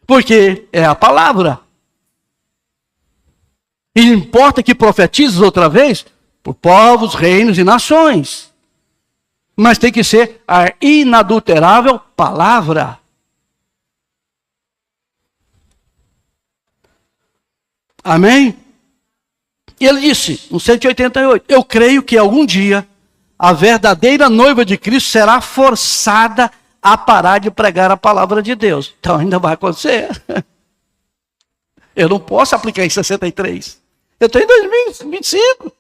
Porque é a palavra. E importa que profetizes outra vez por povos, reinos e nações. Mas tem que ser a inadulterável palavra. Amém? E ele disse, no 188, eu creio que algum dia a verdadeira noiva de Cristo será forçada a parar de pregar a palavra de Deus. Então ainda vai acontecer. Eu não posso aplicar em 63. Eu estou em 2025.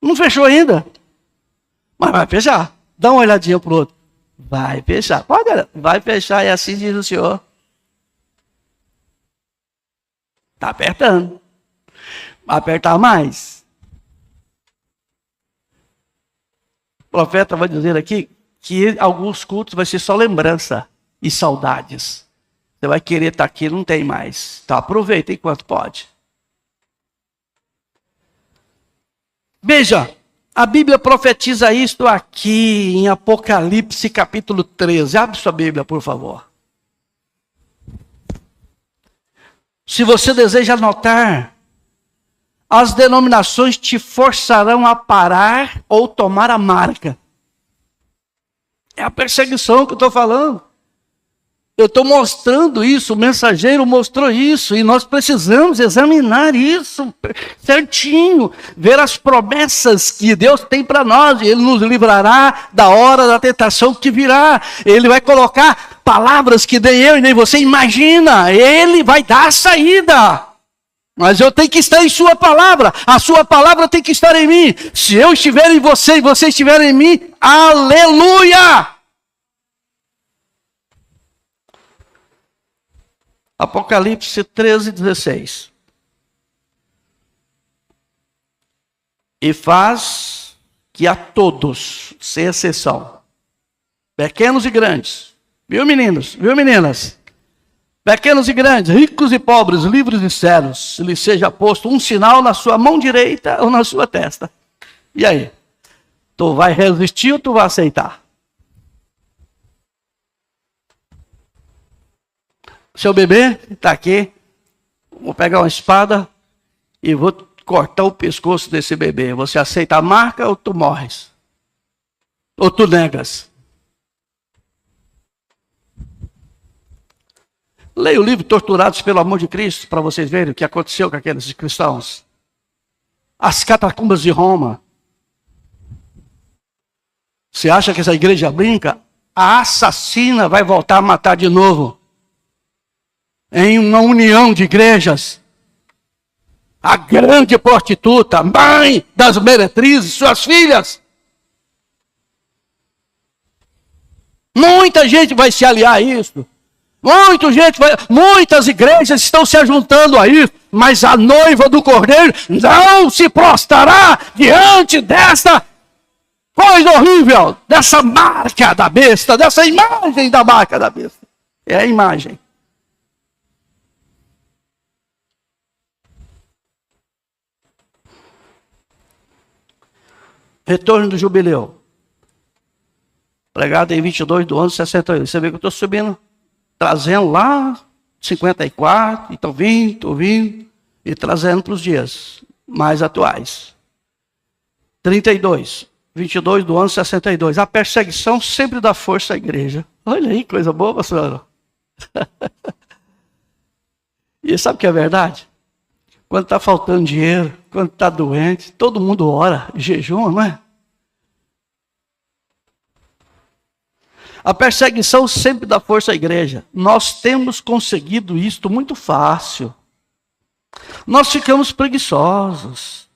Não fechou ainda. Mas vai fechar. Dá uma olhadinha para o outro. Vai fechar. Olha, vai fechar, e assim diz o Senhor. Está apertando. Vai apertar mais. O profeta vai dizer aqui que alguns cultos vai ser só lembrança e saudades. Você vai querer estar aqui, não tem mais. Então aproveita enquanto pode. Veja, a Bíblia profetiza isto aqui em Apocalipse capítulo 13. Abre sua Bíblia, por favor. Se você deseja anotar, as denominações te forçarão a parar ou tomar a marca. É a perseguição que eu estou falando. Eu estou mostrando isso, o mensageiro mostrou isso, e nós precisamos examinar isso certinho, ver as promessas que Deus tem para nós, e Ele nos livrará da hora da tentação que virá. Ele vai colocar palavras que nem eu e nem você imagina, Ele vai dar a saída. Mas eu tenho que estar em sua palavra, a sua palavra tem que estar em mim. Se eu estiver em você e você estiver em mim, aleluia! Apocalipse 13, 16. E faz que a todos, sem exceção, pequenos e grandes, viu meninos, viu meninas? Pequenos e grandes, ricos e pobres, livres e cegos, lhe seja posto um sinal na sua mão direita ou na sua testa. E aí? Tu vai resistir ou tu vai aceitar? Seu bebê está aqui, vou pegar uma espada e vou cortar o pescoço desse bebê. Você aceita a marca ou tu morres? Ou tu negas? Leia o livro Torturados pelo Amor de Cristo, para vocês verem o que aconteceu com aqueles cristãos. As catacumbas de Roma. Você acha que essa igreja brinca? A assassina vai voltar a matar de novo. Em uma união de igrejas. A grande prostituta, mãe das meretrizes, suas filhas. Muita gente vai se aliar a isso. Muitas igrejas estão se juntando a isso, mas a noiva do Cordeiro não se prostrará diante desta coisa horrível, dessa marca da besta, dessa imagem da marca da besta. É a imagem. Retorno do jubileu. Pregado em 22 do ano 61. Você vê que eu estou subindo, trazendo lá 54, então 20, e trazendo para os dias mais atuais. 32, 22 do ano 62. A perseguição sempre dá força à igreja. Olha aí, coisa boa, pastor. E sabe o que é verdade? Quando está faltando dinheiro, quando está doente, todo mundo ora, jejuma, não é? A perseguição sempre dá força à igreja. Nós temos conseguido isto muito fácil. Nós ficamos preguiçosos.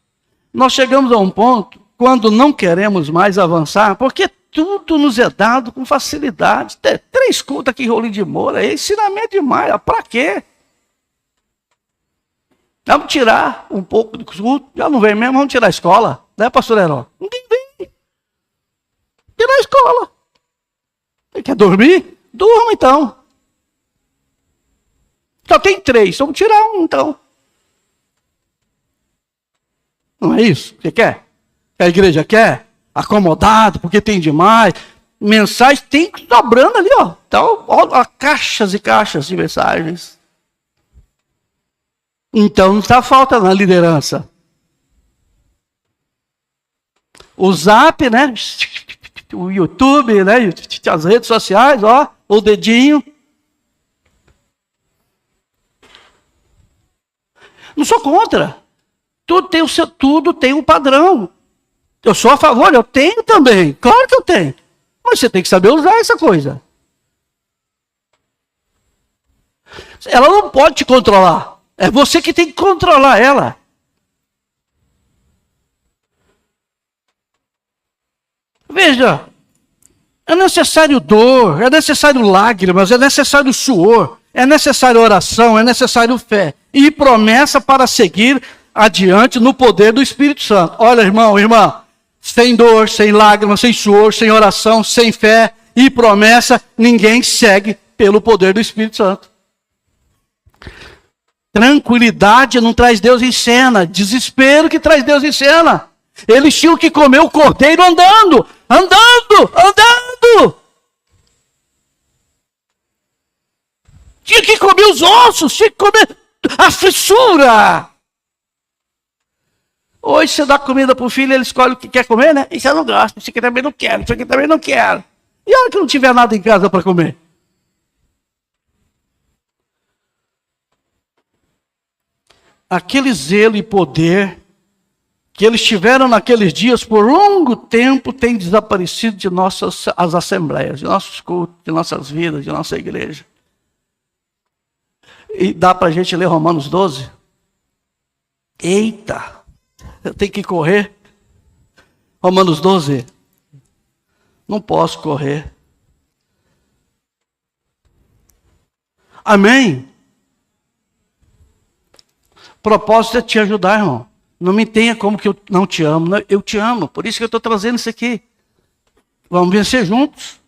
Nós chegamos a um ponto, quando não queremos mais avançar, porque tudo nos é dado com facilidade. 3 cultos aqui em Rolim de Moura, é ensinamento demais. Para quê? Vamos tirar um pouco do culto. Já não vem mesmo, vamos tirar a escola. Né, pastor Herói? Ninguém vem. Tirar a escola. Você quer dormir? Durma então. Só tem 3, vamos tirar um então. Não é isso? Você quer? A igreja quer? Acomodado, porque tem demais. Mensagens tem sobrando ali, ó. Então, ó, caixas e caixas de mensagens. Então não está falta na liderança. O Zap, né? O YouTube, né? As redes sociais, ó. o dedinho. Não sou contra. Tudo tem um padrão. Eu sou a favor, eu tenho também. Claro que eu tenho. Mas você tem que saber usar essa coisa. Ela não pode te controlar. É você que tem que controlar ela. Veja, é necessário dor, é necessário lágrimas, é necessário suor, é necessário oração, é necessário fé. E promessa para seguir adiante no poder do Espírito Santo. Olha, irmão, irmã, sem dor, sem lágrimas, sem suor, sem oração, sem fé e promessa, ninguém segue pelo poder do Espírito Santo. Tranquilidade não traz Deus em cena, desespero que traz Deus em cena. Eles tinham que comer o cordeiro andando. Tinha que comer os ossos, tinha que comer a fissura. Hoje você dá comida para o filho, ele escolhe o que quer comer, né? Isso eu não gosto, isso aqui também não quero, isso aqui também não quero. E a hora que não tiver nada em casa para comer? Aquele zelo e poder que eles tiveram naqueles dias por longo tempo tem desaparecido de as assembleias, de nossos cultos, de nossas vidas, de nossa igreja. E dá para a gente ler Romanos 12? Eita, eu tenho que correr. Romanos 12. Não posso correr. Amém? O propósito é te ajudar, irmão. Não me tenha como que eu não te amo. Eu te amo, por isso que eu estou trazendo isso aqui. Vamos vencer juntos.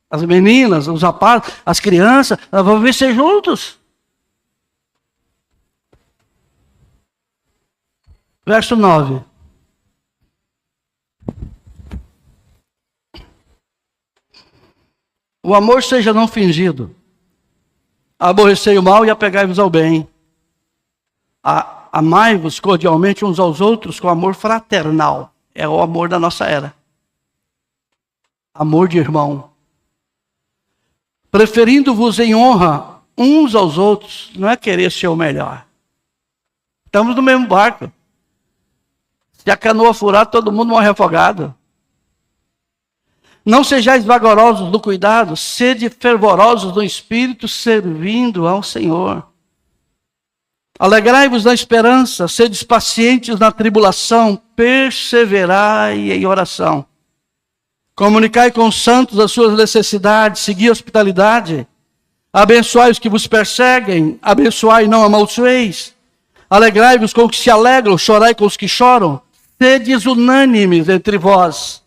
As meninas, os rapazes, as crianças, nós vamos vencer juntos. Verso 9. O amor seja não fingido. Aborrecei o mal e apegai-vos ao bem. Amai-vos cordialmente uns aos outros com amor fraternal. É o amor da nossa era. Amor de irmão. Preferindo-vos em honra uns aos outros. Não é querer ser o melhor. Estamos no mesmo barco. Se a canoa furar, todo mundo morre afogado. Não sejais vagarosos no cuidado, sede fervorosos no espírito, servindo ao Senhor. Alegrai-vos na esperança, sedes pacientes na tribulação, perseverai em oração. Comunicai com os santos as suas necessidades, segui a hospitalidade. Abençoai os que vos perseguem, abençoai e não amaldiçoeis. Alegrai-vos com os que se alegram, chorai com os que choram. Sedes unânimes entre vós.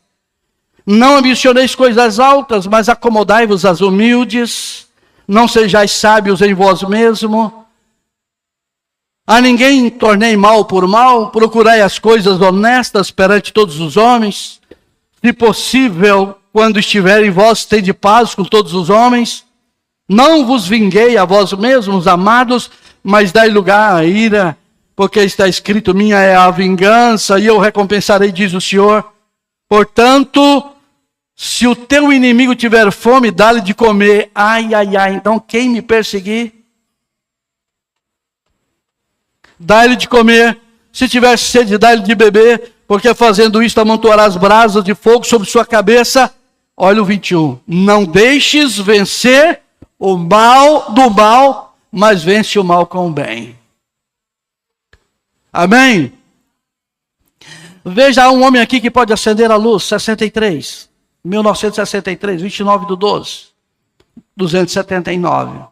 Não ambicioneis coisas altas, mas acomodai-vos às humildes. Não sejais sábios em vós mesmo. A ninguém tornei mal por mal. Procurai as coisas honestas perante todos os homens. Se possível, quando estiver em vós, tende paz com todos os homens. Não vos vinguei a vós mesmos, amados, mas dai lugar à ira, porque está escrito, minha é a vingança, e eu recompensarei, diz o Senhor. Portanto, se o teu inimigo tiver fome, dá-lhe de comer. Ai, ai, ai, então quem me perseguir? Dá-lhe de comer. Se tiver sede, dá-lhe de beber, porque fazendo isto amontoarás brasas de fogo sobre sua cabeça. Olha o 21. Não deixes vencer o mal do mal, mas vence o mal com o bem. Amém? Veja um homem aqui que pode acender a luz, 1963, 29/12, 279.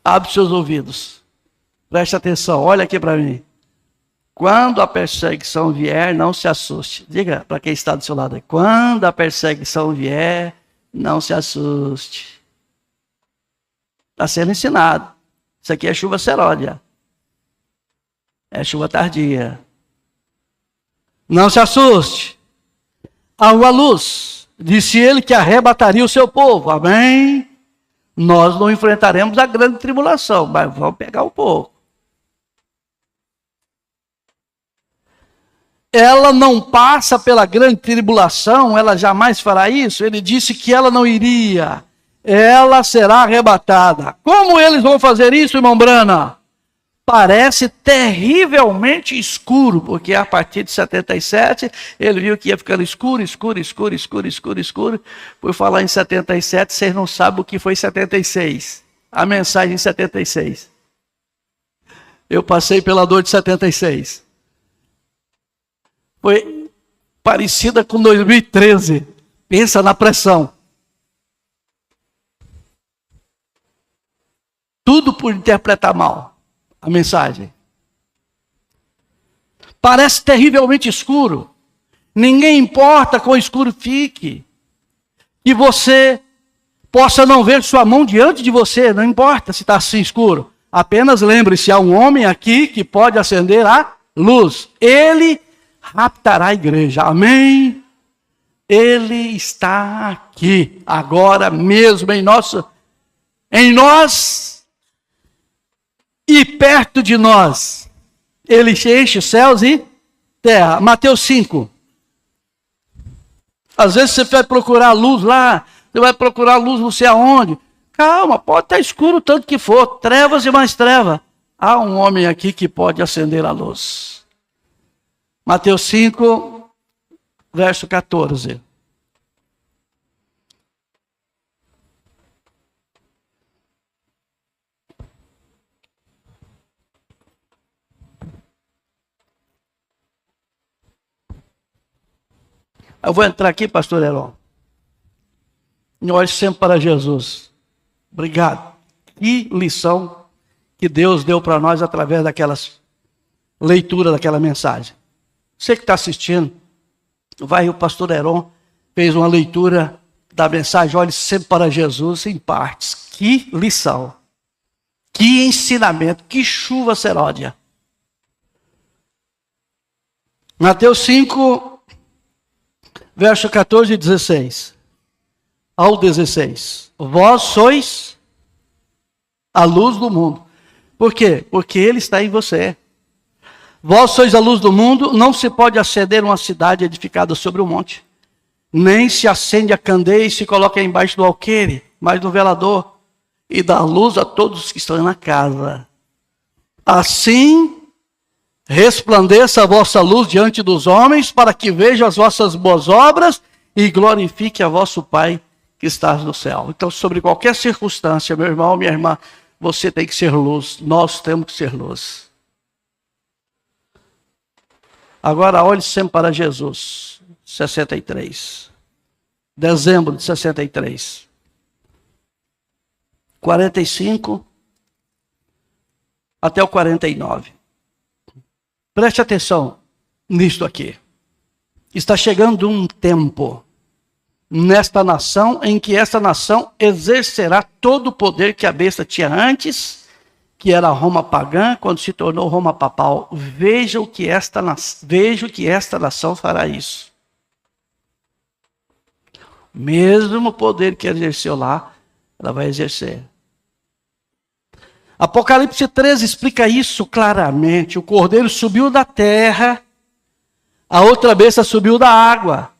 Abre seus ouvidos. Preste atenção, olha aqui para mim. Quando a perseguição vier, não se assuste. Diga para quem está do seu lado aí. Quando a perseguição vier, não se assuste. Está sendo ensinado. Isso aqui é chuva seródia. É chuva tardia. Não se assuste. Há uma luz. Disse ele que arrebataria o seu povo. Amém? Nós não enfrentaremos a grande tribulação, mas vamos pegar um pouco. ela não passa pela grande tribulação, ela jamais fará isso. Ele disse que ela não iria, ela será arrebatada. Como eles vão fazer isso, irmão Brana? Parece terrivelmente escuro, porque a partir de 77, ele viu que ia ficando escuro. Por falar em 77, vocês não sabem o que foi 76. A mensagem em 76. Eu passei pela dor de 76. Foi parecida com 2013. Pensa na pressão. Tudo por interpretar mal a mensagem. Parece terrivelmente escuro. Ninguém importa quão escuro fique. Que você possa não ver sua mão diante de você. Não importa se está assim escuro. Apenas lembre-se, há um homem aqui que pode acender a luz. Ele raptará a igreja. Amém? Ele está aqui, agora mesmo, em nós e perto de nós. Ele enche os céus e terra. Mateus 5. Às vezes você vai procurar luz lá, você vai procurar luz não sei aonde. Calma, pode estar escuro tanto que for, trevas e mais trevas. Há um homem aqui que pode acender a luz. Mateus 5, verso 14. Eu vou entrar aqui, pastor Heron. E olhe sempre para Jesus. Obrigado. Que lição que Deus deu para nós através daquelas leituras, daquela mensagem. Você que está assistindo, o pastor Heron fez uma leitura da mensagem, olhe sempre para Jesus em partes. Que lição. Que ensinamento. Que chuva seródia. Mateus 5, verso 14 e 16. Ao 16. Vós sois a luz do mundo. Por quê? Porque Ele está em você. Vós sois a luz do mundo, não se pode acender uma cidade edificada sobre um monte. Nem se acende a candeia e se coloca embaixo do alqueire, mas no velador, e dá luz a todos que estão na casa. Assim, resplandeça a vossa luz diante dos homens, para que vejam as vossas boas obras e glorifique a vosso Pai que está no céu. Então, sobre qualquer circunstância, meu irmão, minha irmã, você tem que ser luz. Nós temos que ser luz. Agora, olhe sempre para Jesus. 63. Dezembro de 63. 45 até o 49. Preste atenção nisto aqui. Está chegando um tempo nesta nação em que esta nação exercerá todo o poder que a besta tinha antes, que era a Roma pagã, quando se tornou Roma papal. Veja que esta nação fará isso. O mesmo poder que exerceu lá, ela vai exercer. Apocalipse 13 explica isso claramente. O cordeiro subiu da terra, a outra besta subiu da água.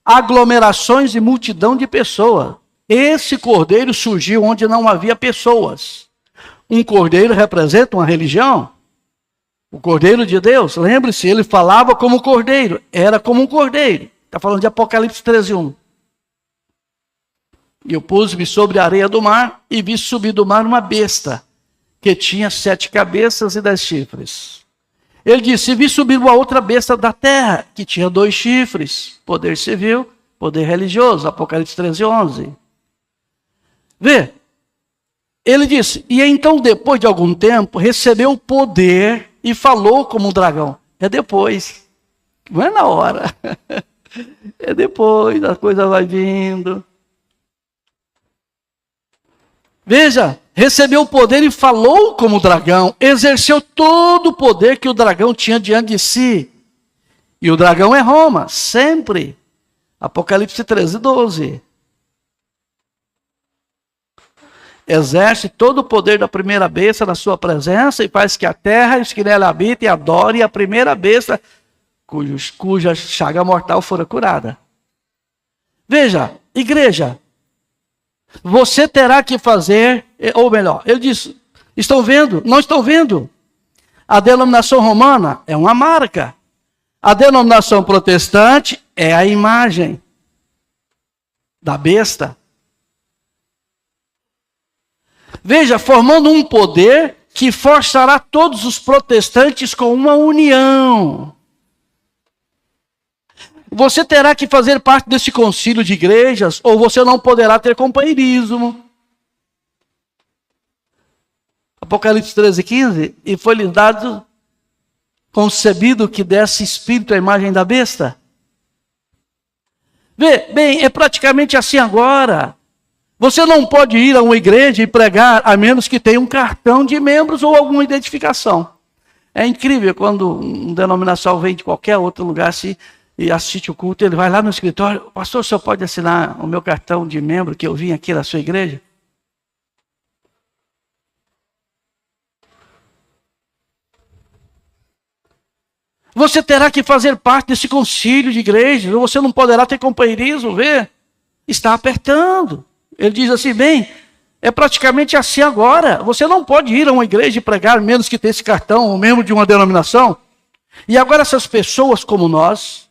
Aglomerações e multidão de pessoas. Esse cordeiro surgiu onde não havia pessoas. Um cordeiro representa uma religião. O cordeiro de Deus, lembre-se, ele falava como cordeiro, era como um cordeiro. Está falando de Apocalipse 13:1. E eu pus-me sobre a areia do mar e vi subir do mar uma besta, que tinha 7 cabeças e 10 chifres. Ele disse, vi subir uma outra besta da terra, que tinha 2 chifres, poder civil, poder religioso, Apocalipse 13:11. Vê, ele disse, e então depois de algum tempo, recebeu poder e falou como um dragão. É depois, não é na hora. É depois, a coisa vai vindo. Veja, recebeu o poder e falou como dragão, exerceu todo o poder que o dragão tinha diante de si. E o dragão é Roma, sempre. Apocalipse 13:12. Exerce todo o poder da primeira besta na sua presença e faz que a terra e os que nela habitem adorem a primeira besta, cuja chaga mortal fora curada. Veja, igreja, você terá que fazer, ou melhor, ele diz, estão vendo? Não estão vendo? A denominação romana é uma marca. A denominação protestante é a imagem da besta. Veja, formando um poder que forçará todos os protestantes com uma união. Você terá que fazer parte desse concílio de igrejas, ou você não poderá ter companheirismo. Apocalipse 13:15, e foi-lhe dado, concebido que desse espírito à imagem da besta. Vê, bem, é praticamente assim agora. Você não pode ir a uma igreja e pregar, a menos que tenha um cartão de membros ou alguma identificação. É incrível quando um denominação vem de qualquer outro lugar e assiste o culto, ele vai lá no escritório, pastor, o senhor pode assinar o meu cartão de membro que eu vim aqui na sua igreja? Você terá que fazer parte desse concílio de igrejas, você não poderá ter companheirismo, vê? Está apertando. Ele diz assim, bem, é praticamente assim agora. Você não pode ir a uma igreja e pregar, menos que ter esse cartão, ou membro de uma denominação. E agora essas pessoas como nós,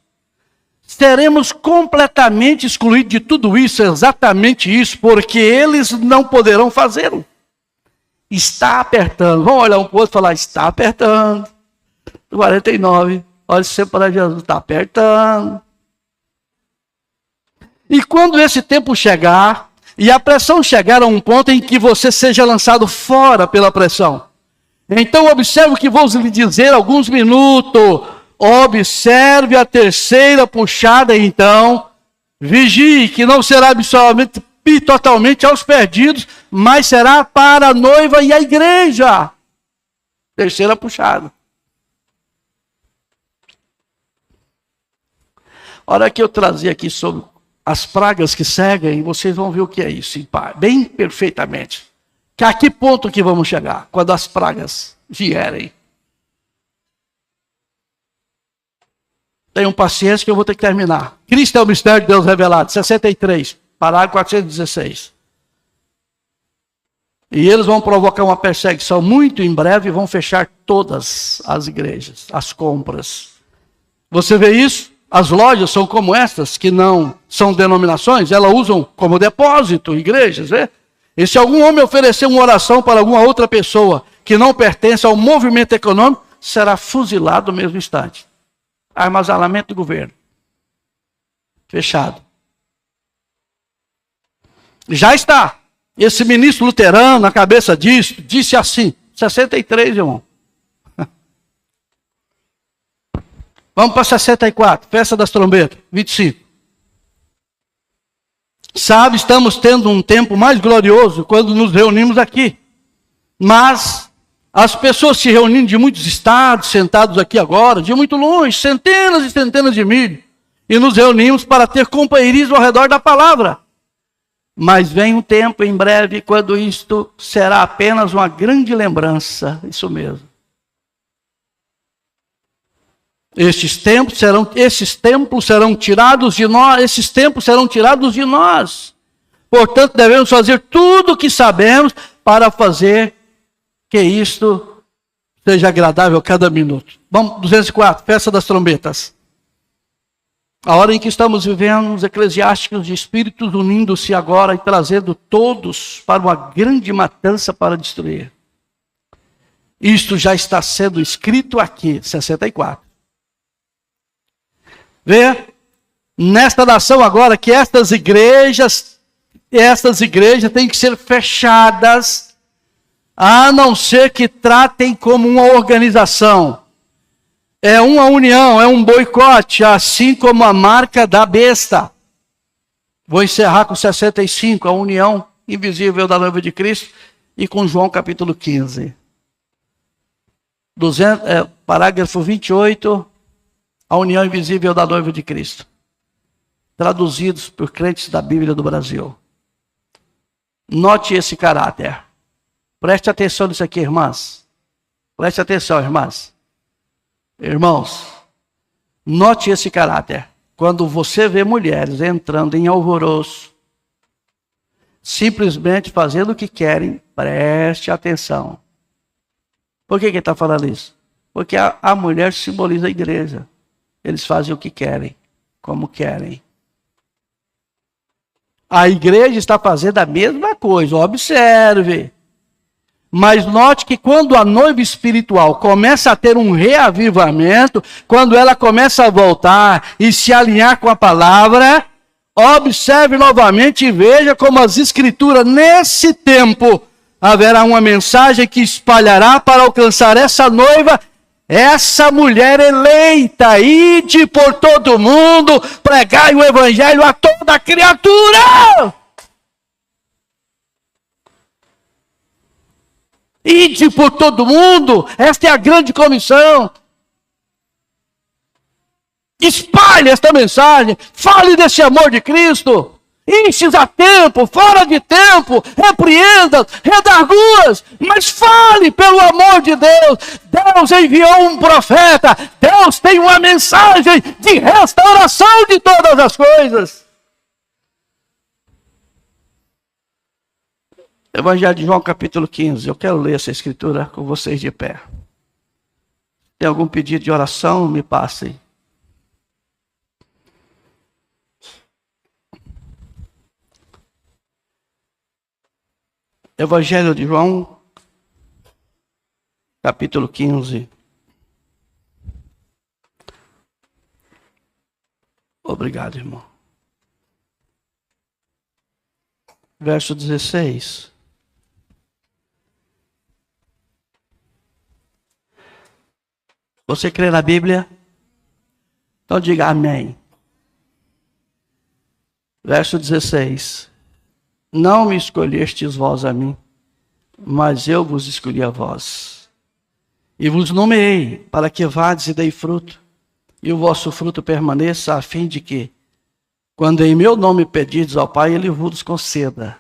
seremos completamente excluídos de tudo isso, exatamente isso, porque eles não poderão fazê-lo. Está apertando. Vamos olhar um para o outro e falar, está apertando. 49, olha sempre para Jesus, está apertando. E quando esse tempo chegar, e a pressão chegar a um ponto em que você seja lançado fora pela pressão, então observe o que vou lhe dizer alguns minutos. Observe a terceira puxada então. Vigie, que não será absolutamente totalmente aos perdidos, mas será para a noiva e a igreja. Terceira puxada. A hora que eu trazer aqui sobre as pragas que seguem, vocês vão ver o que é isso, bem perfeitamente. Que a que ponto que vamos chegar quando as pragas vierem? Tenham paciência que eu vou ter que terminar. Cristo é o mistério de Deus revelado, 63, parágrafo 416. E eles vão provocar uma perseguição muito em breve e vão fechar todas as igrejas, as compras. Você vê isso? As lojas são como estas, que não são denominações, elas usam como depósito, igrejas, vê? E se algum homem oferecer uma oração para alguma outra pessoa que não pertence ao movimento econômico, será fuzilado no mesmo instante. Armazenamento do governo. Fechado. Já está. Esse ministro luterano, na cabeça disso, disse assim, 63, irmão. Vamos para 64, festa das trombetas, 25. Sabe, estamos tendo um tempo mais glorioso quando nos reunimos aqui. Mas as pessoas se reunindo de muitos estados, sentados aqui agora, de muito longe, centenas e centenas de milhas. E nos reunimos para ter companheirismo ao redor da palavra. Mas vem um tempo em breve quando isto será apenas uma grande lembrança, isso mesmo. Esses templos serão tirados de nós, esses tempos serão tirados de nós. Portanto, devemos fazer tudo o que sabemos para fazer que isto seja agradável a cada minuto. Vamos, 204, festa das trombetas. A hora em que estamos vivendo, os eclesiásticos de espíritos unindo-se agora e trazendo todos para uma grande matança para destruir. Isto já está sendo escrito aqui, 64. Vê, nesta nação agora, que estas igrejas têm que ser fechadas, a não ser que tratem como uma organização. É uma união, é um boicote, assim como a marca da besta. Vou encerrar com 65, a união invisível da noiva de Cristo, e com João capítulo 15. Parágrafo 28, a união invisível da noiva de Cristo. Traduzidos por crentes da Bíblia do Brasil. Note esse caráter. Preste atenção nisso aqui, irmãs. Preste atenção, irmãs. Irmãos, Note esse caráter. Quando você vê mulheres entrando em alvoroço, simplesmente fazendo o que querem, preste atenção. Por que ele está falando isso? Porque a mulher simboliza a igreja. Eles fazem o que querem, como querem. A igreja está fazendo a mesma coisa, observe. Mas note que quando a noiva espiritual começa a ter um reavivamento, quando ela começa a voltar e se alinhar com a palavra, observe novamente e veja como as escrituras, nesse tempo, haverá uma mensagem que espalhará para alcançar essa noiva, essa mulher eleita. Ide por todo mundo, pregai o evangelho a toda criatura. Ide por todo mundo, esta é a grande comissão. Espalhe esta mensagem, fale desse amor de Cristo. Enches a tempo, fora de tempo, repreenda, redarguas, mas fale pelo amor de Deus. Deus enviou um profeta, Deus tem uma mensagem de restauração de todas as coisas. Evangelho de João, capítulo 15. Eu quero ler essa escritura com vocês de pé. Tem algum pedido de oração? Me passem. Evangelho de João, capítulo 15. Obrigado, irmão. Verso 16. Você crê na Bíblia? Então diga amém. Verso 16. Não me escolhestes vós a mim, mas eu vos escolhi a vós. E vos nomeei para que vades e dei fruto, e o vosso fruto permaneça, a fim de que, quando em meu nome pedirdes ao Pai, Ele vos conceda.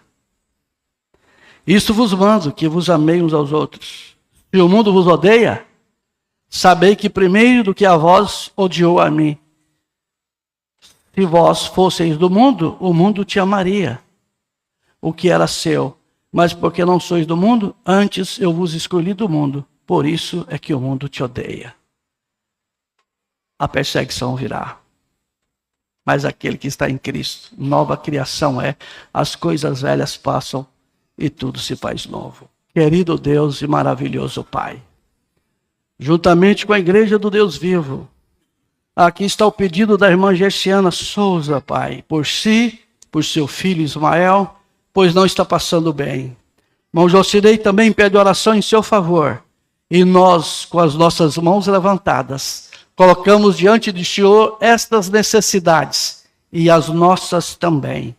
Isto vos mando, que vos amei uns aos outros. Se o mundo vos odeia, sabei que primeiro do que a vós odiou a mim. Se vós fosseis do mundo, o mundo te amaria, o que era seu. Mas porque não sois do mundo, antes eu vos escolhi do mundo. Por isso é que o mundo te odeia. A perseguição virá. Mas aquele que está em Cristo, nova criação é. As coisas velhas passam e tudo se faz novo. Querido Deus e maravilhoso Pai, juntamente com a igreja do Deus vivo, aqui está o pedido da irmã Gerciana Souza, Pai, por si, por seu filho Ismael, pois não está passando bem. Irmão Jocinei também pede oração em seu favor. E nós, com as nossas mãos levantadas, colocamos diante do Senhor estas necessidades e as nossas também.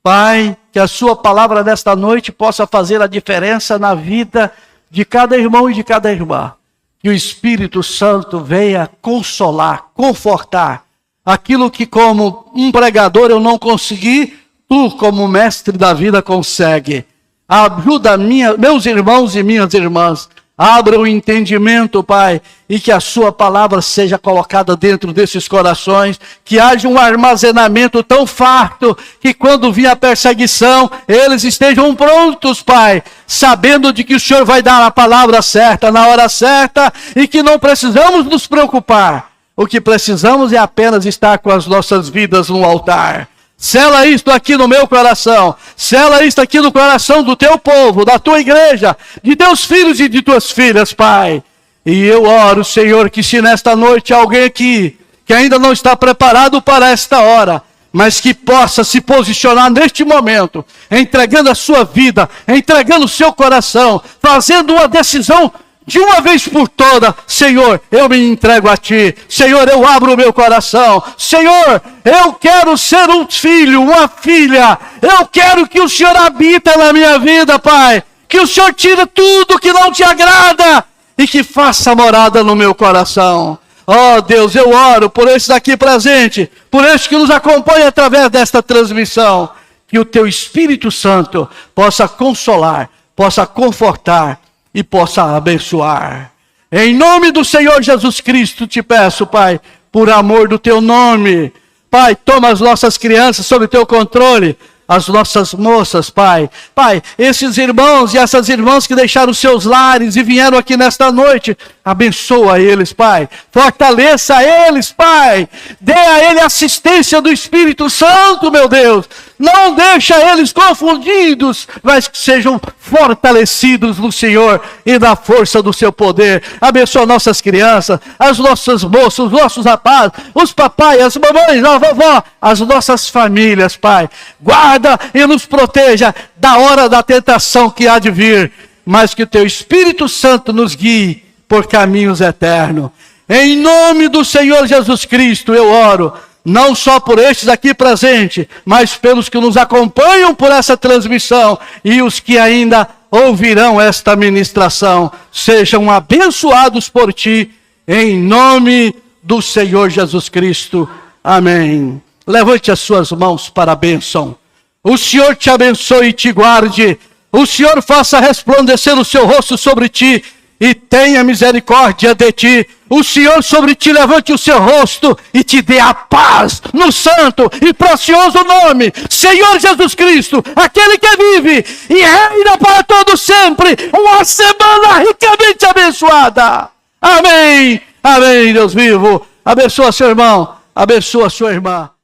Pai, que a sua palavra desta noite possa fazer a diferença na vida de cada irmão e de cada irmã. Que o Espírito Santo venha consolar, confortar aquilo que como um pregador eu não consegui, tu, como mestre da vida, consegue. Ajuda meus irmãos e minhas irmãs. Abra o entendimento, Pai, e que a sua palavra seja colocada dentro desses corações. Que haja um armazenamento tão farto que quando vir a perseguição, eles estejam prontos, Pai, sabendo de que o Senhor vai dar a palavra certa, na hora certa, e que não precisamos nos preocupar. O que precisamos é apenas estar com as nossas vidas no altar. Sela isto aqui no meu coração, sela isto aqui no coração do teu povo, da tua igreja, de teus filhos e de tuas filhas, Pai. E eu oro, Senhor, que se nesta noite alguém aqui, que ainda não está preparado para esta hora, mas que possa se posicionar neste momento, entregando a sua vida, entregando o seu coração, fazendo uma decisão de uma vez por todas: Senhor, eu me entrego a Ti. Senhor, eu abro o meu coração. Senhor, eu quero ser um filho, uma filha. Eu quero que o Senhor habita na minha vida, Pai. Que o Senhor tire tudo que não te agrada e que faça morada no meu coração. Oh Deus, eu oro por esse daqui presente, por esse que nos acompanha através desta transmissão. Que o Teu Espírito Santo possa consolar, possa confortar e possa abençoar. Em nome do Senhor Jesus Cristo te peço, Pai, por amor do teu nome. Pai, toma as nossas crianças sob teu controle, as nossas moças, Pai. Pai, esses irmãos e essas irmãs que deixaram seus lares e vieram aqui nesta noite, abençoa eles, Pai. Fortaleça eles, Pai. Dê a eles assistência do Espírito Santo, meu Deus. Não deixa eles confundidos, mas que sejam fortalecidos no Senhor e na força do seu poder. Abençoa nossas crianças, as nossas moças, os nossos rapazes, os papais, as mamães, a vovó, as nossas famílias, Pai. Guarda e nos proteja da hora da tentação que há de vir, mas que o teu Espírito Santo nos guie por caminhos eternos. Em nome do Senhor Jesus Cristo eu oro, não só por estes aqui presentes, mas pelos que nos acompanham por essa transmissão e os que ainda ouvirão esta ministração. Sejam abençoados por ti, em nome do Senhor Jesus Cristo. Amém. Levante as suas mãos para a bênção. O Senhor te abençoe e te guarde. O Senhor faça resplandecer o seu rosto sobre ti e tenha misericórdia de ti. O Senhor sobre ti levante o seu rosto e te dê a paz no santo e precioso nome, Senhor Jesus Cristo, aquele que vive e reina para todo sempre. Uma semana ricamente abençoada. Amém. Amém, Deus vivo. Abençoa seu irmão, abençoa sua irmã.